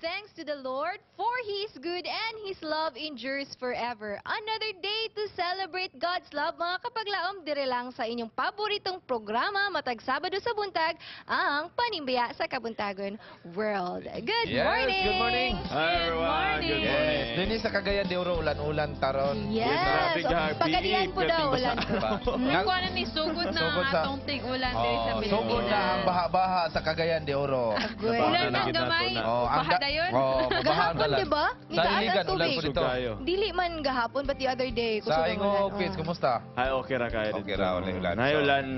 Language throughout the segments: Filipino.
thanks to the Lord, for He is good and His love endures forever. Another day to celebrate God's love, mga kapaglaom, dire lang sa inyong paboritong programa, matag Sabado sa buntag, ang Panimbaya sa Kabuntagon World. Good morning! Good morning! Hi everyone! Good morning! Dini sa Cagayan de Oro, ulan-ulan taron. Yes! Pagalian po daw, ulan. Nakuha na ni Sugod na ang atong tig-ulan din sa Pilipinas. Sugod na ang baha-baha sa Cagayan de Oro. Ulan ng gamay, baha dayon. Gahapon, di ba? Sa iligan, ulan po dito. Dili man gahapon, but the other day. Sa Ingo, Pits, kumusta? Ay, okay ra kayo. Okay ra, ulan.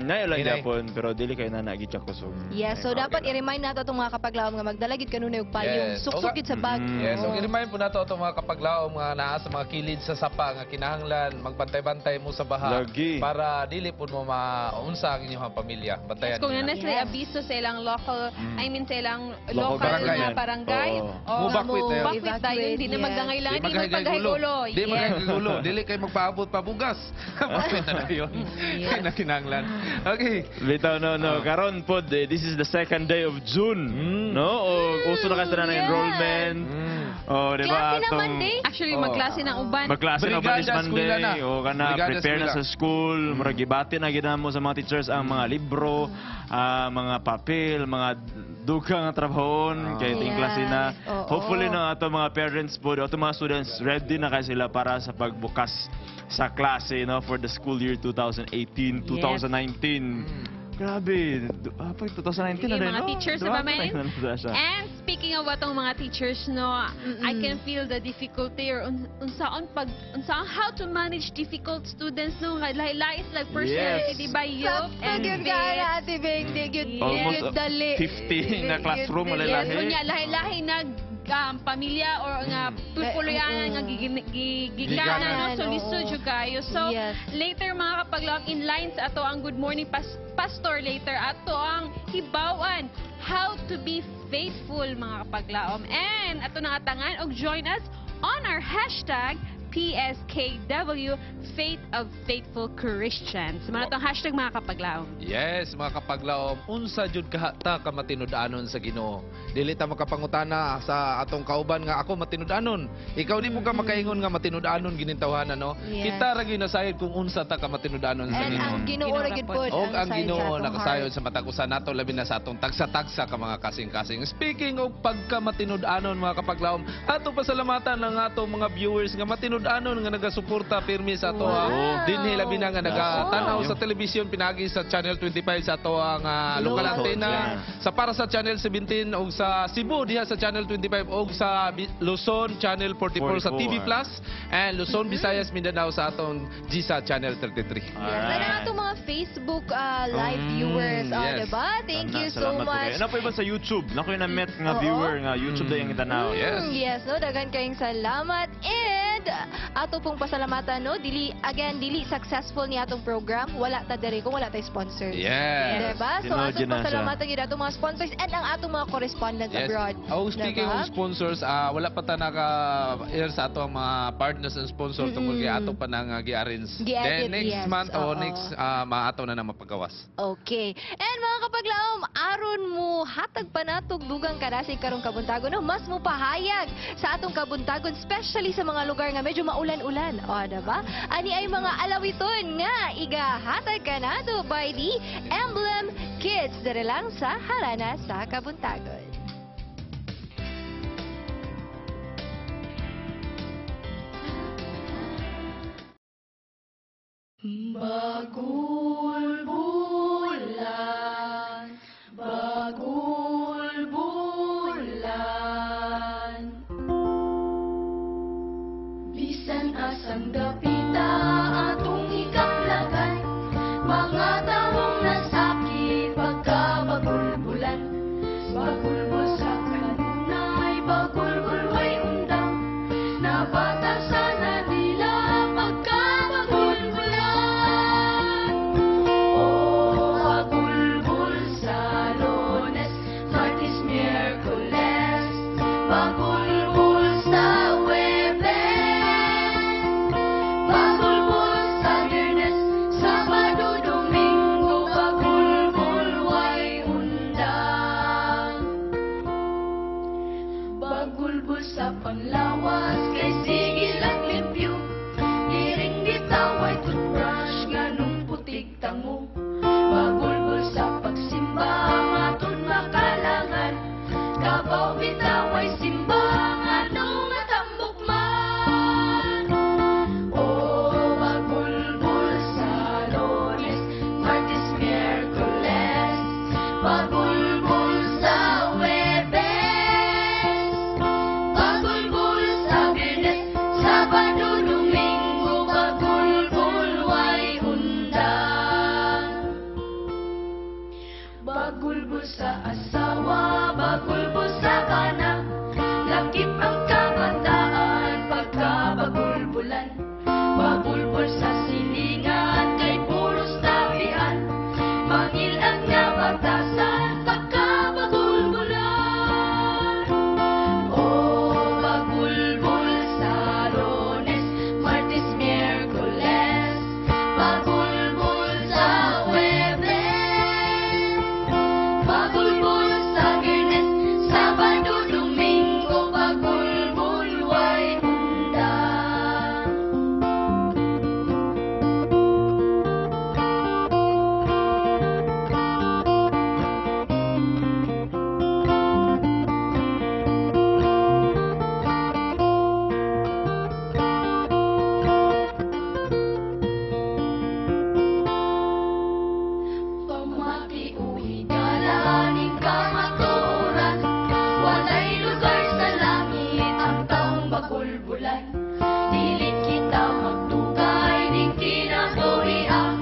Nay-ulan Japon, pero dili kayo na nagitsak ko so. Yes, so dapat i-remind nato itong mga kapaglaom nga magdalagid kanunay og payong. Yes. Suksukid sa bag. Yes, so i-remind po nato itong mga kapaglaom nga naa sa mga kilid sa sapa nga kinahanglan, magbantay-bantay mo sa baha. Lagi. Para dili po mo maunsa ang inyong pamilya. Bantayan Kung nila. nanas na abiso sa ilang local, I mean sa ilang Local local barangay. na barangay. Mo bakwit na yun. Bakwit tayo, hindi na magdangailangan, hindi magpagahigulo. Di magkahigulo. Dili kayo magpaabot pa bugas. Bakwit na yun. Kaya na kinahanglan. Okay. Bitaw no. Karon pod, this is the second day of June. No? O uso na kasi na enrollment. O, di ba? Klase na Monday? Actually, magklase ng uban. Magklase na ba this Brigada eskwela na. Monday? O kana, Brigada prepare na eskwela. sa school. Maragibati na ginamo sa mga teachers ang mga libro, mga papel, mga dugang nga trabahon, kaya ting klase na. Oo. Hopefully na ato mga parents po, ato mga students, ready na kayo sila para sa pagbukas sa klase, no, for the school year 2018-2019. Grabe, 2019 na Yung rin, mga no? teachers na ba, men? And And speaking of atong mga teachers, no, I can feel the difficulty or unsaon how to manage difficult students, no, lahi-lahi like personality, di ba, youth and Yun fit. ka, Ate Beng, yun. Almost Dali. 50 na classroom, Yes, malalahi. kunya lahi-lahi na pamilya or nga pupuluyan nga gigikanan, no, so lisod jud kayo. So Yes. later mga kapaglaom, in line sa ato ang Good Morning Pastor, later ato ang hibawan how to be faithful mga kapaglaom. And ato na atangan og join us on our hashtag PSKW, Faith of Faithful Christians. Mga itong hashtag mga kapaglaom. Yes, mga kapaglaom, unsa jud kahata ka matinud-anon sa Ginoo. Dili ta makapangutana sa atong kauban nga ako matinud-anon. Ikaw di mo ka makaingon nga matinud-anon ginintawhanan, no? Yes. Kita ra gyud nasayod kung unsa ta ka matinud-anon sa And Ginoo. ang Ginoo ra gid po. Og ang Ginoo nakasayod sa matag usa nato labi na sa atong tagsa-tagsa ka mga kasing-kasing. Speaking of pagkamatinud-anon mga kapaglaom, ato pasalamatan ang atong mga viewers nga matinud-anon nga nagasuporta pirmi sa ato dinhi labi na nga nagatanaw sa telebisyon pinagi sa Channel 25 sa ato ang lokal antena sa para sa Channel 17 og sa Cebu diha sa Channel 25 og sa Luzon Channel 44 sa TV Plus and Luzon Visayas Mindanao sa atong GSA Channel 33. Yes. And ang atong mga Facebook live viewers, yes. diba? Thank you so much. Ano po iba sa YouTube? Naku yung na-met nga viewer nga YouTube na yung itanaw. Yes. Yes, no, daghan kayong salamat. And ato pong pasalamatan, no, dili successful ni atong program, wala ta diri kung wala tay sponsors. Yes. Diba? So Tinood atong yun na siya. pasalamatan gyud atong mga sponsors and ang atong mga correspondents abroad. Oh, speaking Diba? of sponsors, wala pa ta naka-air sa ato ang mga partners and sponsors tungkol kay ato pa nang gi-arrange. Gi-edit, Then next yes. month o Oo. next maato na mapagawas. Okay. And mga kapaglaom, aron mo hatag panatog dugang karasi karong Kabuntagon, no, mas mo pahayag sa atong Kabuntagon, especially sa mga lugar nga medyo maulan-ulan. O, diba? Ani ay mga alawiton nga igahatag kanato by the Emblem Kids. Dere lang sa Harana sa Kabuntagon. Bagul bulan, bagul bulan, bisan asang dapita atong ikaplagan, mga taong nasakit pagkabagul bulan, bagul bul sa kanunay, bagul bul way undang, nabatasan na nila pagkabagul bulan. Oh, bagul bul sa Lunes, Martes, Miyerkules, bagul bul sa Huwebes, Bagulbul sa panlawas, kay sigil ang limpyo. Iring bitaw ay toothbrush, ganong putig tango. Bagulbul sa pagsimba, matod makalangan. Kabaw bitaw ay simba, nganong natambok man. O bagulbul sa Lunes, Martes, Miyerkules. Bagulbul sa Huwebes. Bagulbul sa Biyernes, Sabado, Domingo. Bagulbul way undang. Bagulbul sa asawa, bagulbul sa kana. Lakip ang kabataan pagkabagulbulan. Bagulbul sa silingan, kay puros tabian. Mangil ang nabatasan pagkabagulbulan. O bagulbul sa Lunes, Martes, Miyerkules. Bagulbul sa Huwebes. Bagulbul sa Biyernes, Sabado, Domingo. Bagulbul way undang. Pamati o higala ning kamatuoran, walay lugar sa langit ang taong bagulbulan. Dili kita magtugay ning kinabuhian,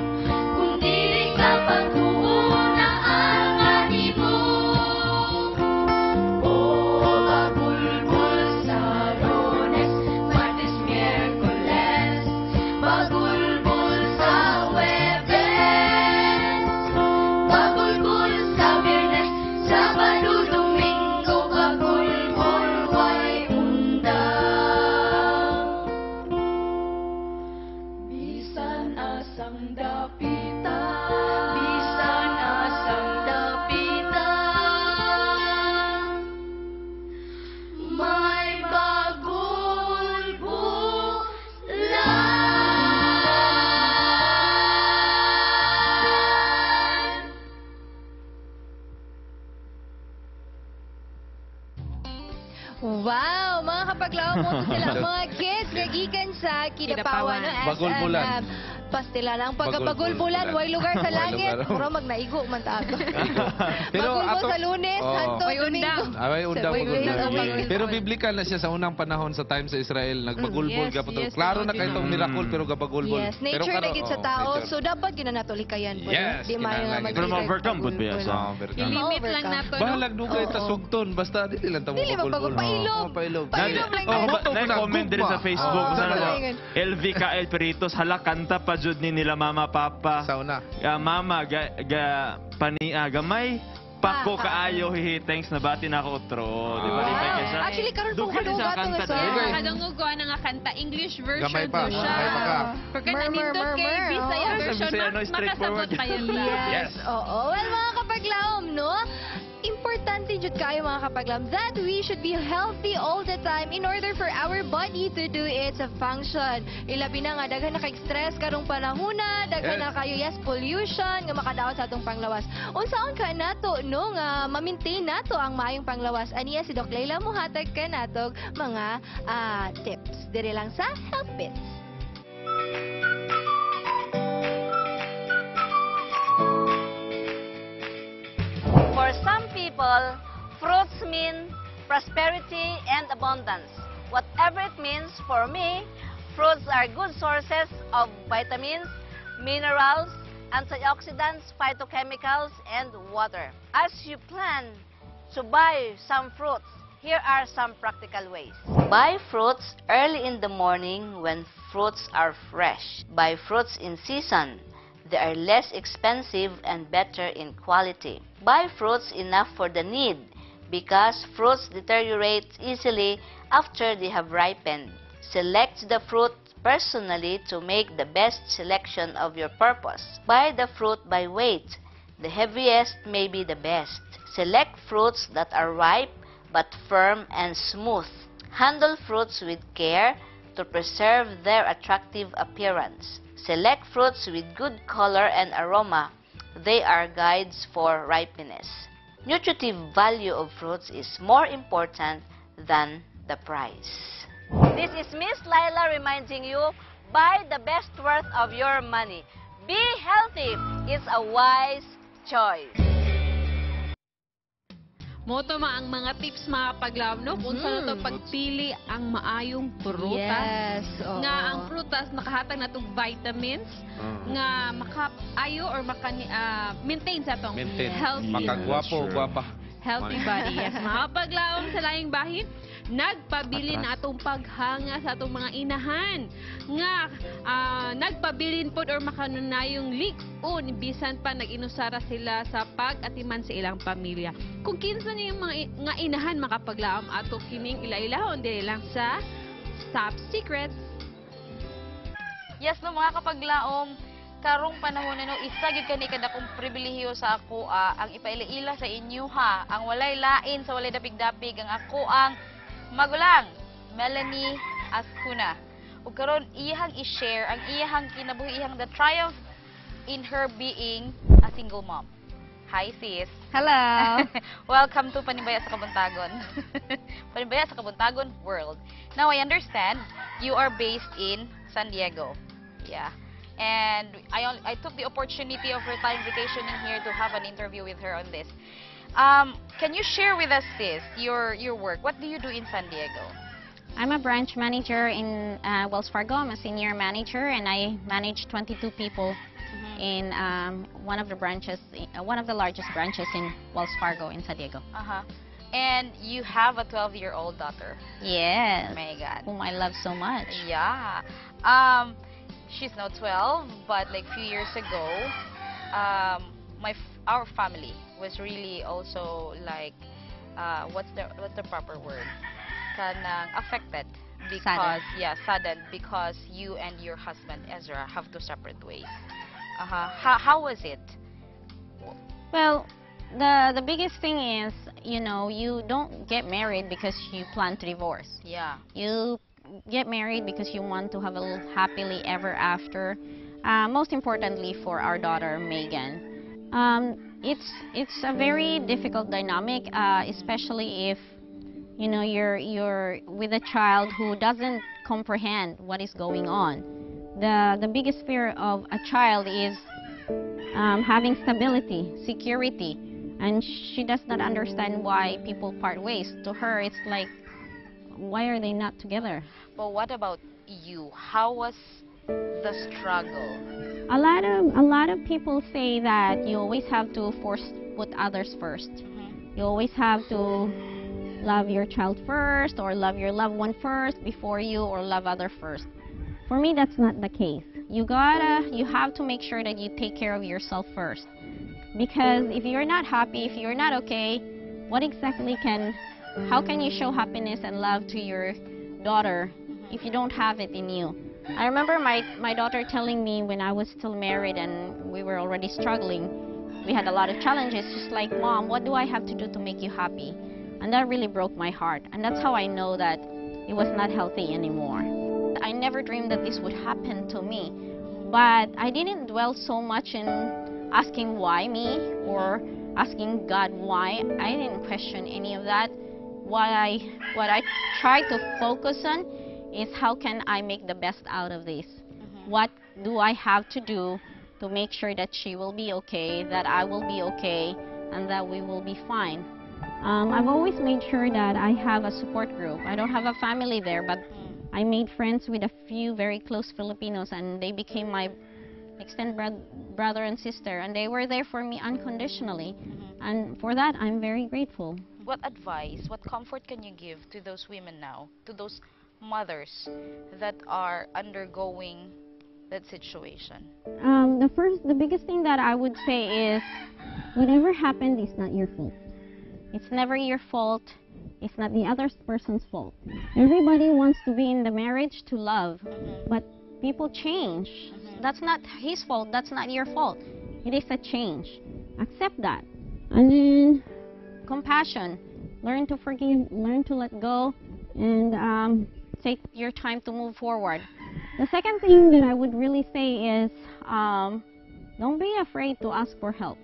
kung dili ka pagtuon na ang animo. O bagulbul sa Lunes, Martes, Miyerkules. Bagulbul sa Huwebes. Bagulbul sa Biyernes, Sabado, Domingo. Bagulbul way undang. Bisan asang dapitan, bisan asang dapitan, may bagulbulan. Wow, mga kapaglaw mo sila mga kids gagikan sa Kidapawan no, as Bagulbulan. pastila lang Bagulbulan. pagkabagulbulan way lugar sa Way langit lugar. puro magnaigo man tato. Pero Bagulbul ato- sa Lunes, Oo. Santo Way undang. Domingo. Ay, undang Way bagulbulan. undang. Pero biblical na siya sa unang panahon sa time sa Israel. Nagbagulbul Yes, ka pa to. yes, Klaro na tinood kayo itong yun. miracle pero gabagulbul. Yes, Pero nature na karo- gid sa oo, tao, nature. so dapat ginanatolikayan po. Yes, Di man kinahanglan. Pero ma-overcome good ba yan sa- Oo, overcome. I-limit lang nato, no? Bahalag dugay ta Oo. sugton basta dili lang ta mo Dili bagulbul. magpapailob. Oo, pailog. Pailog lang tayo. moto mo na, Na-comment din sa gugma. Facebook. Oo, Sana tama. LVKL Peritos, hala kanta pa jud ni nila mama papa. Sa una. Mama gamay pako kaayo hihi thanks na bati na ako utro. Di ba? Wow. Di ba, kaysa- Actually, karon po Dugay din sa kadugat kanta nga sa- na. Dugay. Kadungog ko nga kanta, English version Gamay pa, po siya. gamay pa ka. Kung ka Murmur, nanindot kay murmur, Bisaya oo. version, Bisaya, no, makasabot straightforward. kayo sa... Yes. Oo. Well, mga kapaglaom, no? Importante jud kayo mga kapaglaom that we should be healthy all the time in order for our body to do its function. Ilabi na nga, daghan na kay-stress karong panahuna, daghan Yes. na kayo, yes, pollution, nga makadaot sa atong panglawas. Unsaon ka nato, no, nga ma-maintain nato ang maayong panglawas. Aniya si Doc Leila muhatag ka natog mga tips. Dire lang sa Health Bits. For some people, fruits mean prosperity and abundance. Whatever it means for me, fruits are good sources of vitamins, minerals, antioxidants, phytochemicals, and water. As you plan to buy some fruits, here are some practical ways. Buy fruits early in the morning when fruits are fresh. Buy fruits in season. They are less expensive and better in quality. Buy fruits enough for the need because fruits deteriorate easily after they have ripened. Select the fruit personally to make the best selection of your purpose. Buy the fruit by weight. The heaviest may be the best. Select fruits that are ripe but firm and smooth. Handle fruits with care to preserve their attractive appearance. Select fruits with good color and aroma. They are guides for ripeness. Nutritive value of fruits is more important than the price. This is Miss Laila reminding you, buy the best worth of your money. Be healthy. It's a wise choice. Moto ang mga tips mga kapaglaom, no? Kung saan to pagpili ang maayong prutas. Yes. Oo. Nga ang prutas nakahatag na itong vitamins nga makaayo or maintain sa itong Maintain. healthy, Makagwapo, gwapa. healthy body. Yes, mga kapaglaom sa laing bahin, nagpabilin na atong paghanga sa atong mga inahan nga nagpabilin pod or makanunayong lig-on bisan pa nag-inusara sila sa pag-atiman sa ilang pamilya. Kung kinsa niyo yung mga nga inahan makapaglaom ato kining ilailahon dili lang sa Top Secrets. Yes, no, mga kapaglaom, karong panahon no, isa gid kani kada kong pribilehiyo sa ako ang ipailaila sa inyo ha. Ang walay lain sa walay dapig-dapig ang ako ang magulang Melanie Ascuna. Ug karon iyang i-share ang iyang kinabuhi, iyang the triumph in her being a single mom. Hi sis. Hello. Welcome to Panimbaya sa Kabuntagon. Panimbaya sa Kabuntagon world. Now I understand you are based in San Diego. Yeah. And I took the opportunity of her time vacationing here to have an interview with her on this. Can you share with us, sis, your work? What do you do in San Diego? I'm a branch manager in Wells Fargo. I'm a senior manager, and I manage 22 people in one of the branches, one of the largest branches in Wells Fargo in San Diego. And you have a 12-year-old daughter. Yes. Oh my God. Whom I love so much. Yeah. She's now 12, but like few years ago, our family was really also like what's the proper word? Kanang affected because saddened because you and your husband Ezra have two separate ways. How was it? Well, the biggest thing is, you know, you don't get married because you plan to divorce. Yeah. You get married because you want to have a happily ever after. Most importantly for our daughter Megan, it's a very difficult dynamic, especially if you know you're with a child who doesn't comprehend what is going on. The biggest fear of a child is having stability, security, and she does not understand why people part ways. To her, it's like, why are they not together? But what about you? How was the struggle? A lot of people say that you always have to put others first. You always have to love your child first, or love your loved one first before you, or love other first. For me, that's not the case. You have to make sure that you take care of yourself first. Because if you're not happy, if you're not okay, how can you show happiness and love to your daughter if you don't have it in you? I remember my daughter telling me when I was still married and we were already struggling, we had a lot of challenges, just like, Mom, what do I have to do to make you happy? And that really broke my heart. And that's how I know that it was not healthy anymore. I never dreamed that this would happen to me. But I didn't dwell so much in asking why me or asking God why. I didn't question any of that. What I tried to focus on is how can I make the best out of this? What do I have to do to make sure that she will be okay, that I will be okay, and that we will be fine? I've always made sure that I have a support group. I don't have a family there, but I made friends with a few very close Filipinos, and they became my extended brother and sister, and they were there for me unconditionally. And for that, I'm very grateful. What advice, what comfort can you give to those women now, to those mothers that are undergoing that situation? The biggest thing that I would say is, whatever happened is not your fault. It's never your fault. It's not the other person's fault. Everybody wants to be in the marriage to love, but people change. That's not his fault. That's not your fault. It is a change. Accept that. And then compassion. learn to forgive, learn to let go, and take your time to move forward. The second thing that I would really say is don't be afraid to ask for help.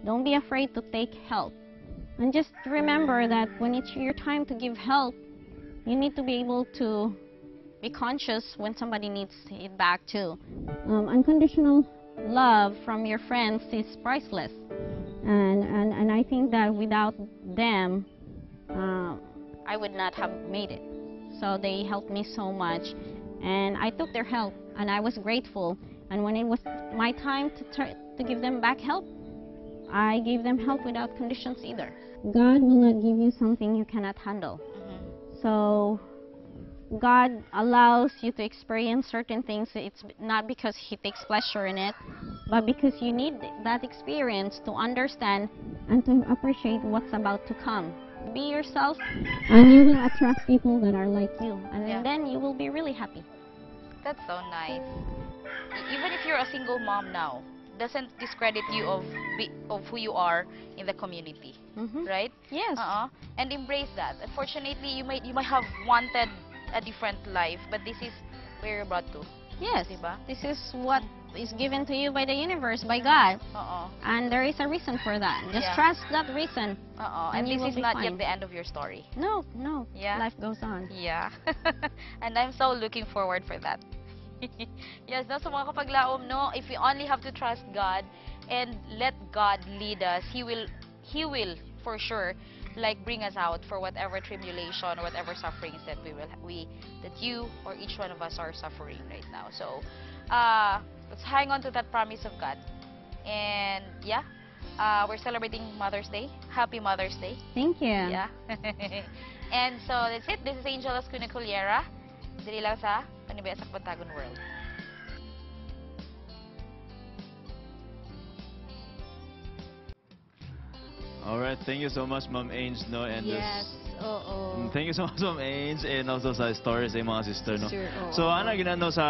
Don't be afraid to take help. And just remember that when it's your time to give help, you need to be able to be conscious when somebody needs it back too. Unconditional love from your friends is priceless. And I think that without them, I would not have made it. So they helped me so much. And I took their help, and I was grateful. And when it was my time to give them back help, I gave them help without conditions either. God will not give you something you cannot handle. So God allows you to experience certain things. It's not because He takes pleasure in it, but because you need that experience to understand and to appreciate what's about to come. Be yourself, and you will attract people that are like you, and then you will be really happy. That's so nice. Even if you're a single mom now, doesn't discredit you of who you are in the community, right? Yes. And embrace that. Unfortunately, you might have wanted a different life, but this is where you're brought to. Yes. Diba? This is what is given to you by the universe, by God. Uh-oh. And there is a reason for that. Just trust that reason. And you this will is be not fine. yet the end of your story. No. Yeah. Life goes on. Yeah. And I'm so looking forward for that. Yes, no, so mga kapaglaom, no, if we only have to trust God and let God lead us, He will for sure like bring us out for whatever tribulation or whatever sufferings that that you or each one of us are suffering right now. So let's hang on to that promise of God. And yeah, we're celebrating Mother's Day. Happy Mother's Day. Thank you. Yeah. And so that's it. This is Angel Ascuna-Cullera. Dili lang sa Panimbaya sa Kabuntagon World. Alright, thank you so much, Ma'am Ange, no? And Yes, oo. thank you so much, Ma'am Ange, and also sa stories sa mga sister, no? Sister, oo. So, ana ginano sa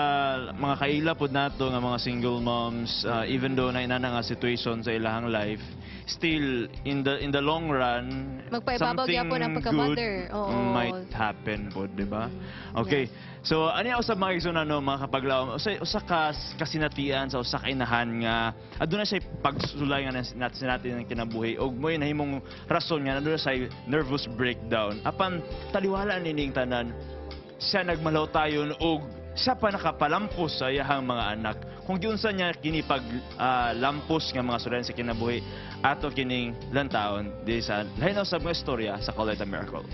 mga kaila pod nato nga mga single moms, even though na inana nga situation sa ilahang life, still in the long run, Magpaibabaw something gyapon ang good pagka-mother. Oo. might happen pod, di ba? Okay. So, ano yung usab mga igsoon, no, mga kapaglaom, usa ka kasinatian sa usa ka inahan nga aduna say pagsulay nga natin ang kinabuhi og moy nahimong rason nga aduna say nervous breakdown. Apan taliwala nining tanan, siya nagmalaw tayon og siya pa nakapalampos sa iyahang mga anak. Kung giunsa niya kini pag lampos nga mga sulayan sa kinabuhi ato kining lantaon di sa lain usab nga istorya sa Call It a Miracle.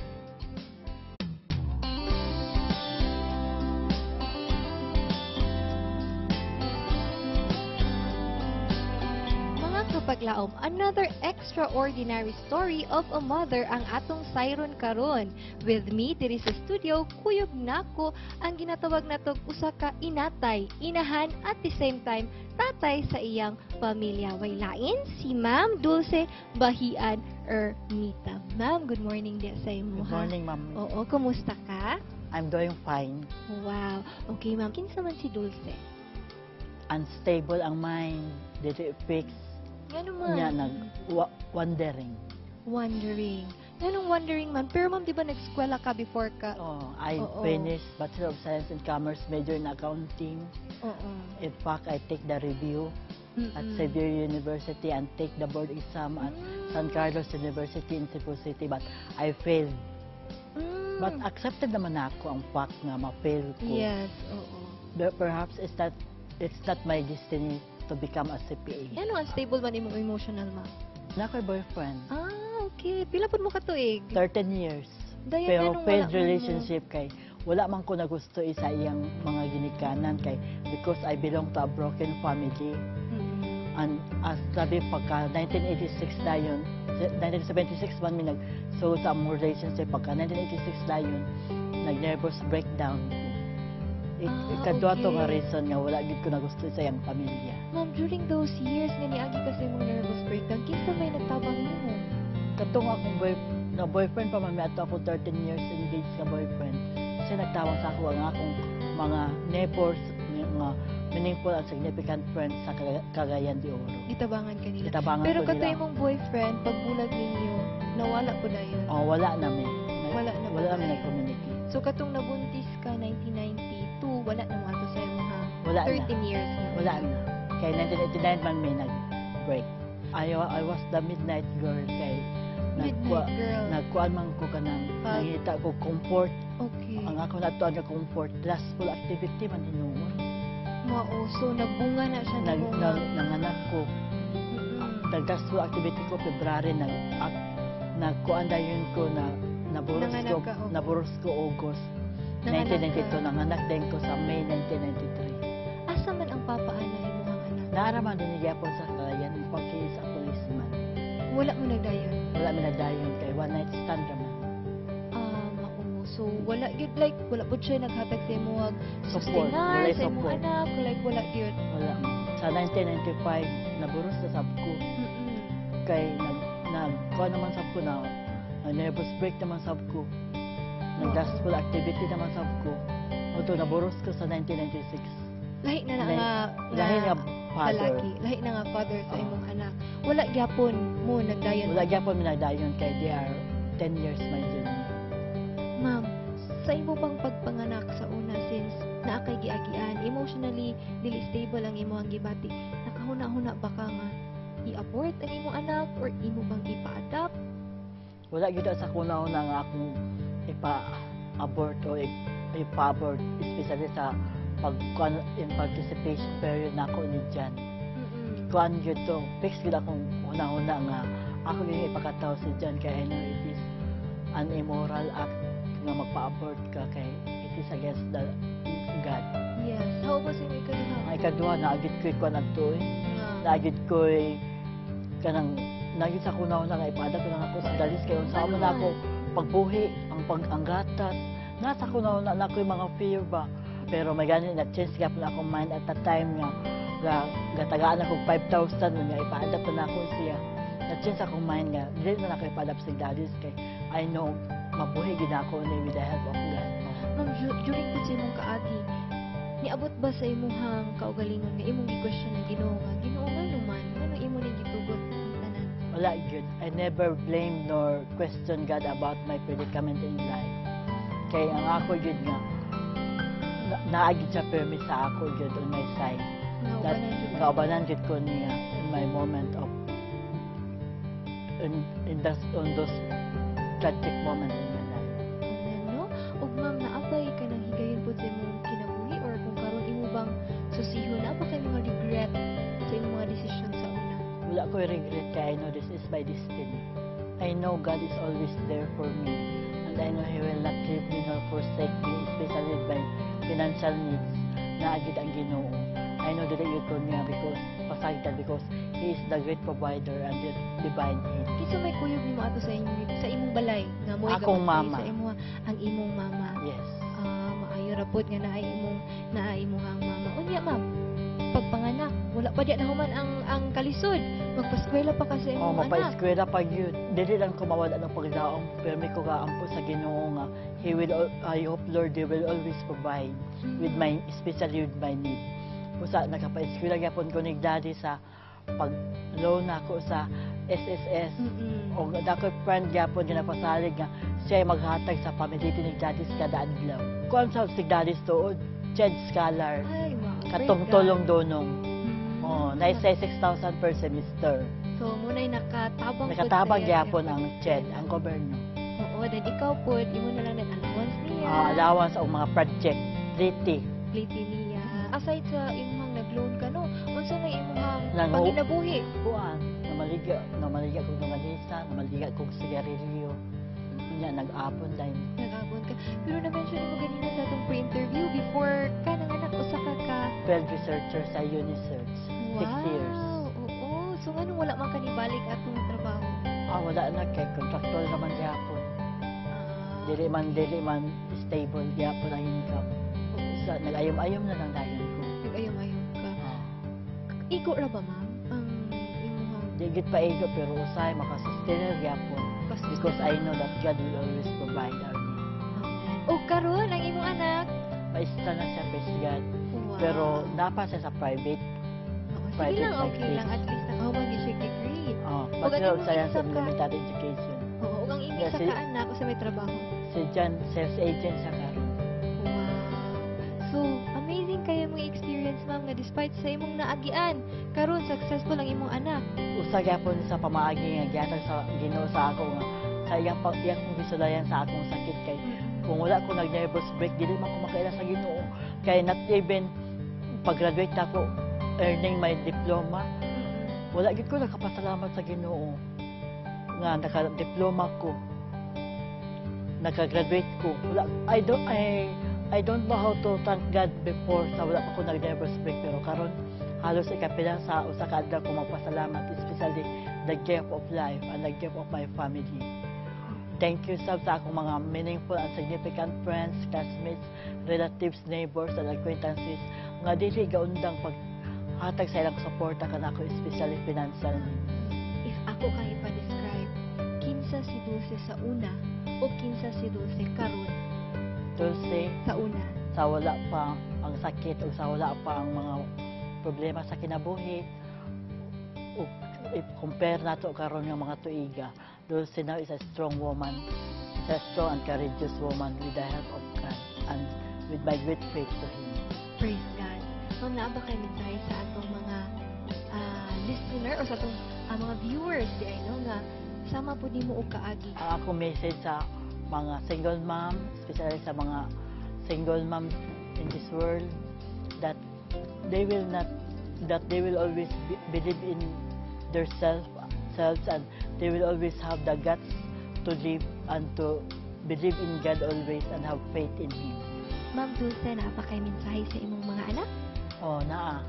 Paglaom, another extraordinary story of a mother ang atong sayron karon. With me diri sa studio, kuyog nako ang ginatawag natog usa ka inatay, inahan at the same time tatay sa iyang pamilya. Way lain si Ma'am Dulce Bahian Ermita. Ma'am, good morning din sa imo. Good morning, ma'am. Oo, kumusta ka? I'm doing fine. Wow. Okay, ma'am. Kinsa man si Dulce? Unstable ang mind. Dili fix. Gano man? Nya wondering. Wondering. Ganong wondering man. Pero ma'am, di ba nag-eskwela ka before ka? Oh, I Oo. finished Bachelor of Science in Commerce, major in accounting. Oo. In fact, I take the review at Xavier University and take the board exam at San Carlos University in Cebu City, but I failed. But accepted naman ako ang fact nga ma-fail ko. Yes, oo. Perhaps it's not my destiny to become a CPA. Ano, unstable man imong emotional, ma'am? Nakoy boyfriend. Okay. Pila po mo katuig? 13 years. Dayon Pero ganun, failed wala relationship kay wala man ko nagusto isa iyang mga ginikanan kay because I belong to a broken family. And as sabi pagka 1986 dayon, 1976 man mi nag-so sa among relationship pagka 1986 dayon, nag-nervous breakdown. Ikadwa to nga reason nga wala gid ko nagusto sa iyang pamilya. Ma'am, during those years nga niagi kasi mong nervous breakdown, kinsa may nagtabang nimo? Katong akong boyfriend pa man, may ato ako 13 years engaged na boyfriend. Siya nagtawag sa ako ang akong mga neighbors, mga meaningful and significant friends sa Cagayan de Oro. Gitabangan kanila. Gitabangan Pero ko katay nila. mong boyfriend, pagbulag ninyo, nawala po dayon. Wala namin. Wala na Wala ba namin tayo? nag-communicate. So katong nabuntis ka 1992, wala na mo ato sa imong Wala na. 13 years na. Wala na. Kay 1989 man may nag-break. I was the midnight girl kay Midnight girl. nagkuan man ko kanang nangita ko comfort. Okay. Ang ako natuan nga comfort, lustful activity man hinuon. Mao, so nagbunga na siya Nanganak ko. Nag-lustful activity ko February nagkuan dayon ko Nanganak ka, okay. naburos ko August Nanganak 1992 ka. nanganak din ko sa May 1993. Asa man ang papaanay mo ang anak? Naaraman din niya po sa kalayan pagkis sa policeman. Wala mo nagdayon. Wala mi nagdayon kay one night stand raman. Mao. So wala gyud like wala pud siya naghatag sa imo ag Support. sustenar Walay sa imong support. anak, like wala gyud. Wala. Sa 1995 naburos na sab ko kay kuan naman sab ko na nervous break naman sab ko. Nag-lustful activity naman sab ko. Oto naburos ko sa 1996. Lahi na nga Lahi nga father. lalaki, lahi na nga father sa imong anak. Wala gyapon mo nagdayon. Wala gyapon mi nagdayon kay they are 10 years my junior. Ma'am, sa imo bang pagpanganak sa una since naa kay giagian, emotionally dili stable ang imo ang gibati. Nakahuna-huna ba ka nga i-abort ang imong anak or imo bang ipa-adopt? Wala gyud sa kuna-una nga akong ipa-abort o ipa-abort especially sa in participation period na ako ni Jan. Kuan gyud to, fix gyud akong una-una nga ako yung ipakataw si Jan kay I know it is an immoral act nga magpa-abort ka kay it is against the God. Yes. How ba sa imo ikaduha? Ang ikaduha, naagid ko'y kuan adto eh. Nga. Naagid ko'y kanang nagit sa kuna-una nga ipaada ko lang ako sa dalis kay unsa man ako pagbuhi ang gatas nasa kuna-una na ko'y mga fear ba pero may ganin na change gap na akong mind at the time nga gatagaan ako 5,000 nga ipaada pa na ako siya na change akong mind nga dili na ako ipaada sa dalis kay I know mabuhi gid ako ni with the help of God. Ma'am, during po sa imong kaagi, niabot ba sa imong kaugalingon nga imong gi-question ang Ginoo nga Ginoo nga naman ano imo ning gitugot ang tanan? Wala good. I never blame nor question God about my predicament in life. Kay ang ako yun nga, naagid siya permis sa ako yun on my side. That kaubanan jud ko niya in my moment of on those tragic moments in my life. No? Og ma'am, naabay ka nang higayon po sa imong kinabuhi or kung karon imo bang susihon na ba kay mga regret sa imong mga desisyon sa una? Wala ko regret kaya I know this is my destiny. I know God is always there for me. And I know He will not leave me nor forsake me, especially with my financial needs. Naagid ang Ginoo. I know that you told niya because He is the great provider and the divine aid. Kiso may kuyog nimo ato sa imong balay nga mo Akong mama. sa imo ang imong mama. Yes. Maayo ra pod nga naay imong mama. Unya ma'am, pagpanganak, wala pa diya nahuman ang kalisod. Magpaskwela pa kasi imong anak. Mapa-eskwela pa yun. Dili lang ko mawala ng pagdaong, pero may ko kaampo sa Ginoo nga. I hope Lord, He will always provide with my, especially with my need. Kusa nakapa-eskwela gyapon ko ni Daddy sa pag-loan ako sa SSS. O dako friend gyapon nga napasalig nga siya maghatag sa family ni Daddy kada adlaw. Kuan sa si Daddy tuod, child scholar. Ay, wow. Katong tulong donong. Naisay 6,000 per semester. So, muna'y nakatabang Nakatabang gyapon ang CHED, ang gobyerno. Oo, then ikaw po, imo na lang ng allowance niya. Allowance ang mga project, pliti. Pliti niya. Aside sa imong nag-loan ka, no? Unsa na imong Nangu- panginabuhi? Kuan, namaliga kong namalisa, namaliga kong sigarilyo. Kanya, nag-apon dahil. Nag-abot ka. Pero na-mention mo ganina sa atong pre-interview, before ka nanganak, usa ka 12 researcher sa Unisearch. 6 years. Oo. So, nga nung wala man ka nibalik atong trabaho? Wala na kay contractual naman gyapon. Dili man stable gyapon ang income. Sa nag-ayom-ayom na lang dayon ko. Nag-ayom-ayom ka. Iko ra ba, ma'am? Ang imong Digit pa ego pero usay makasustainer gyapon. Because I know that God will always provide our need. Amen. O karon ang imong anak. Paista na siya, praise God. Wow. Pero napa siya sa private. Sige private lang, okay nag-teach. lang. At least nakahuman niya siya degree. Bachelor of ganun Science isa and ka. Elementary Education. Oo, Sa si, kaanak o sa may trabaho? si John, sales agent sa karon. Wow. So, amazing kayo mong experience, ma'am, nga despite sa imong naagian, karon successful ang imong anak. Usa gyapon sa pamaagi nga gihatag sa Ginoo sa ako nga sa iyang gisulayan sa akong sakit kay kung wala ko nag-nervous break dili man ko makaila sa Ginoo kay not even pag-graduate na ako earning my diploma wala gid ko nakapasalamat sa Ginoo nga naka-diploma ko naka-graduate ko wala I don't know how to thank God before sa wala pa ko nag-nervous break pero karon halos ikapila sa usa ka adlaw ko magpasalamat especially the gift of life and the gift of my family. Thank you sa akong mga meaningful and significant friends, classmates, relatives, neighbors, and acquaintances nga dili gaundang paghatag sa ilang suporta kanako especially financially. If ako kang ipa-describe, kinsa si Dulce sa una o kinsa si Dulce karon Dulce, sa una? sa wala pa ang sakit o sa wala pa ang mga problema sa kinabuhi o i-compare nato karon nga mga tuiga Dulce now is a strong woman, a strong and courageous woman with the help of God and with my great faith to Him. Praise God. Ma'am, naaba kayo mensahe sa atong mga listener o sa atong mga viewers di ay no nga sama po nimo og kaagi. Ang akong message sa mga single mom, especially sa mga single mom in this world, that they will always believe in themselves and they will always have the guts to live and to believe in God always and have faith in Him. Ma'am Dulce, naaba kayo mensahe sa imong mga anak? Oh, naa.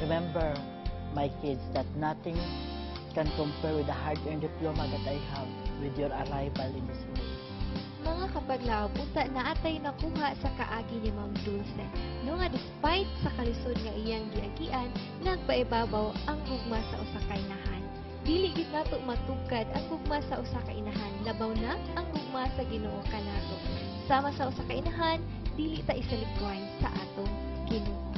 Remember, my kids, that nothing can compare with the hard-earned diploma that I have with your arrival in this world. Mga kapaglaw, punta na atay nakuha sa kaagi ni Ma'am Dulce. No nga despite sa kalisod nga iyang giagian, nagpaibabaw ang gugma sa usa ka inahan. Dili gid nato matugkad ang gugma sa usa ka inahan, labaw na ang gugma sa Ginoo kanato. Sama sa usa ka inahan, dili ta isaligway sa atong Ginoo.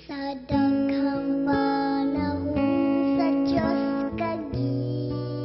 Sa daghang panahon sa Diyos kagitawa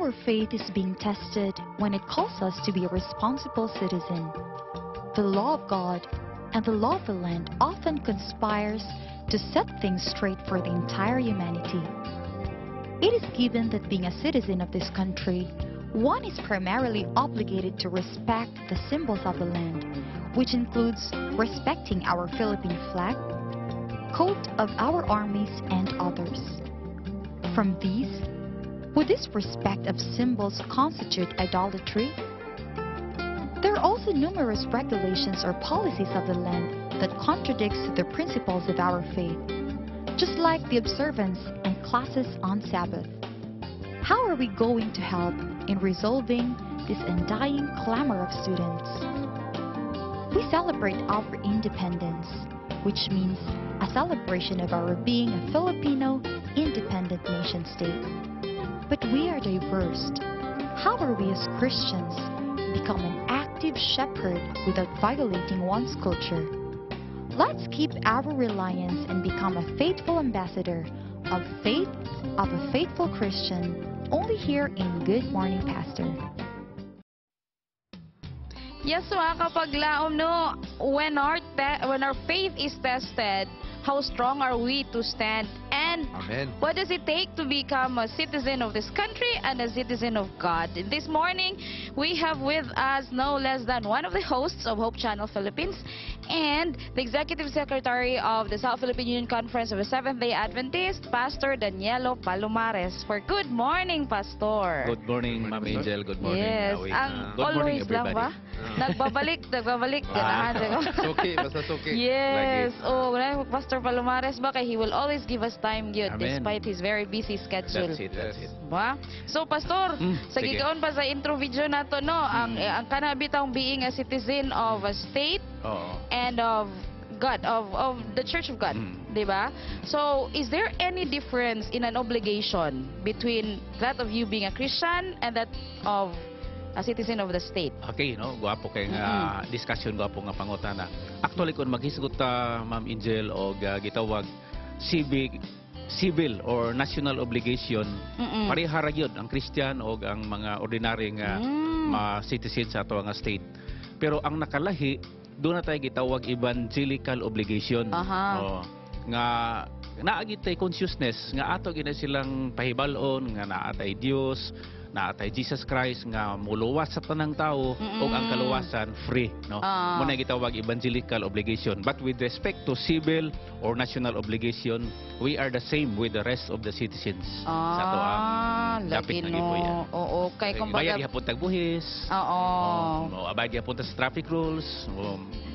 Our faith is being tested when it calls us to be a responsible citizen. The law of God and the law of the land often conspires to set things straight for the entire humanity. It is given that being a citizen of this country, one is primarily obligated to respect the symbols of the land, which includes respecting our Philippine flag, coat of our armies, and others. From these, would this respect of symbols constitute idolatry? There are also numerous regulations or policies of the land that contradicts the principles of our faith, just like the observance and classes on Sabbath. How are we going to help in resolving this undying clamor of students? We celebrate our independence, which means a celebration of our being a Filipino independent nation state. But we are diverse. How are we as Christians become an active shepherd without violating one's culture? Let's keep our reliance and become a faithful ambassador of faith of a faithful Christian, only here in Good Morning Pastor. Yes, mga kapaglaom, no, when our faith is tested, how strong are we to stand? And Amen. what does it take to become a citizen of this country and a citizen of God? This morning, we have with us no less than one of the hosts of Hope Channel Philippines and the Executive Secretary of the South Philippine Union Conference of the Seventh-day Adventist, Pastor Danielo Palomares. For good morning, Pastor. Good morning, Ma'am Angel. Good morning. Yes, Awit. ang Good morning, always lang ba? everybody. Nagbabalik. Ganahan, diba? Suki, basta suki. Yes. Lagi. Oh, Pastor Palomares ba kay he will always give us time yun Amen. despite his very busy schedule. That's it. Ba? So Pastor, sa sige. gigaon pa sa intro video nato no, ang kanabitang being a citizen of a state Oo. and of God, of the Church of God, di ba? So, is there any difference in an obligation between that of you being a Christian and that of a citizen of the state? Okay, no? Guwapo kay nga discussion, guwapo nga pangutana. Actually, kung maghisgot ta, Ma'am Angel, o gitawag civil or national obligation, pareha ra gyud ang Christian o ang mga ordinary nga citizens sa ato nga state. Pero ang nakalahi, doon na tayo gitawag evangelical obligation. O, nga naagit tay consciousness nga ato gina silang pahibalon nga naatay Dios, naatay Jesus Christ nga muluwas sa tanang tao o ang kaluwasan free, no? Muna gitawag evangelical obligation. But with respect to civil or national obligation, we are the same with the rest of the citizens sa ato lagi no. Oo, kay kumbaga bayad gihapon tag buhis. Abay gihapon ta sa traffic rules.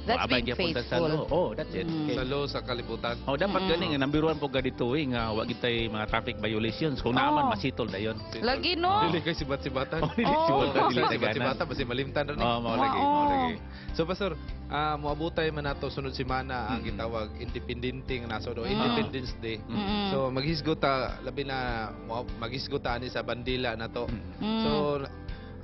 That's being faithful. That's it. Sa law, sa kalibutan. Dapat gani nga number 1 po gadito nga wa gitay mga traffic violations. Kung naaman masitol dayon. Lagi no. Dili kay sibatan-sibatan. Dili sibatan-sibatan basi malimtan rin. Lagi. So Pastor, moabutay man nato sunod semana ang gitawag independenteng naso do Independence Day. So maghisgota labi na maghisgota ni sa bandila nato. So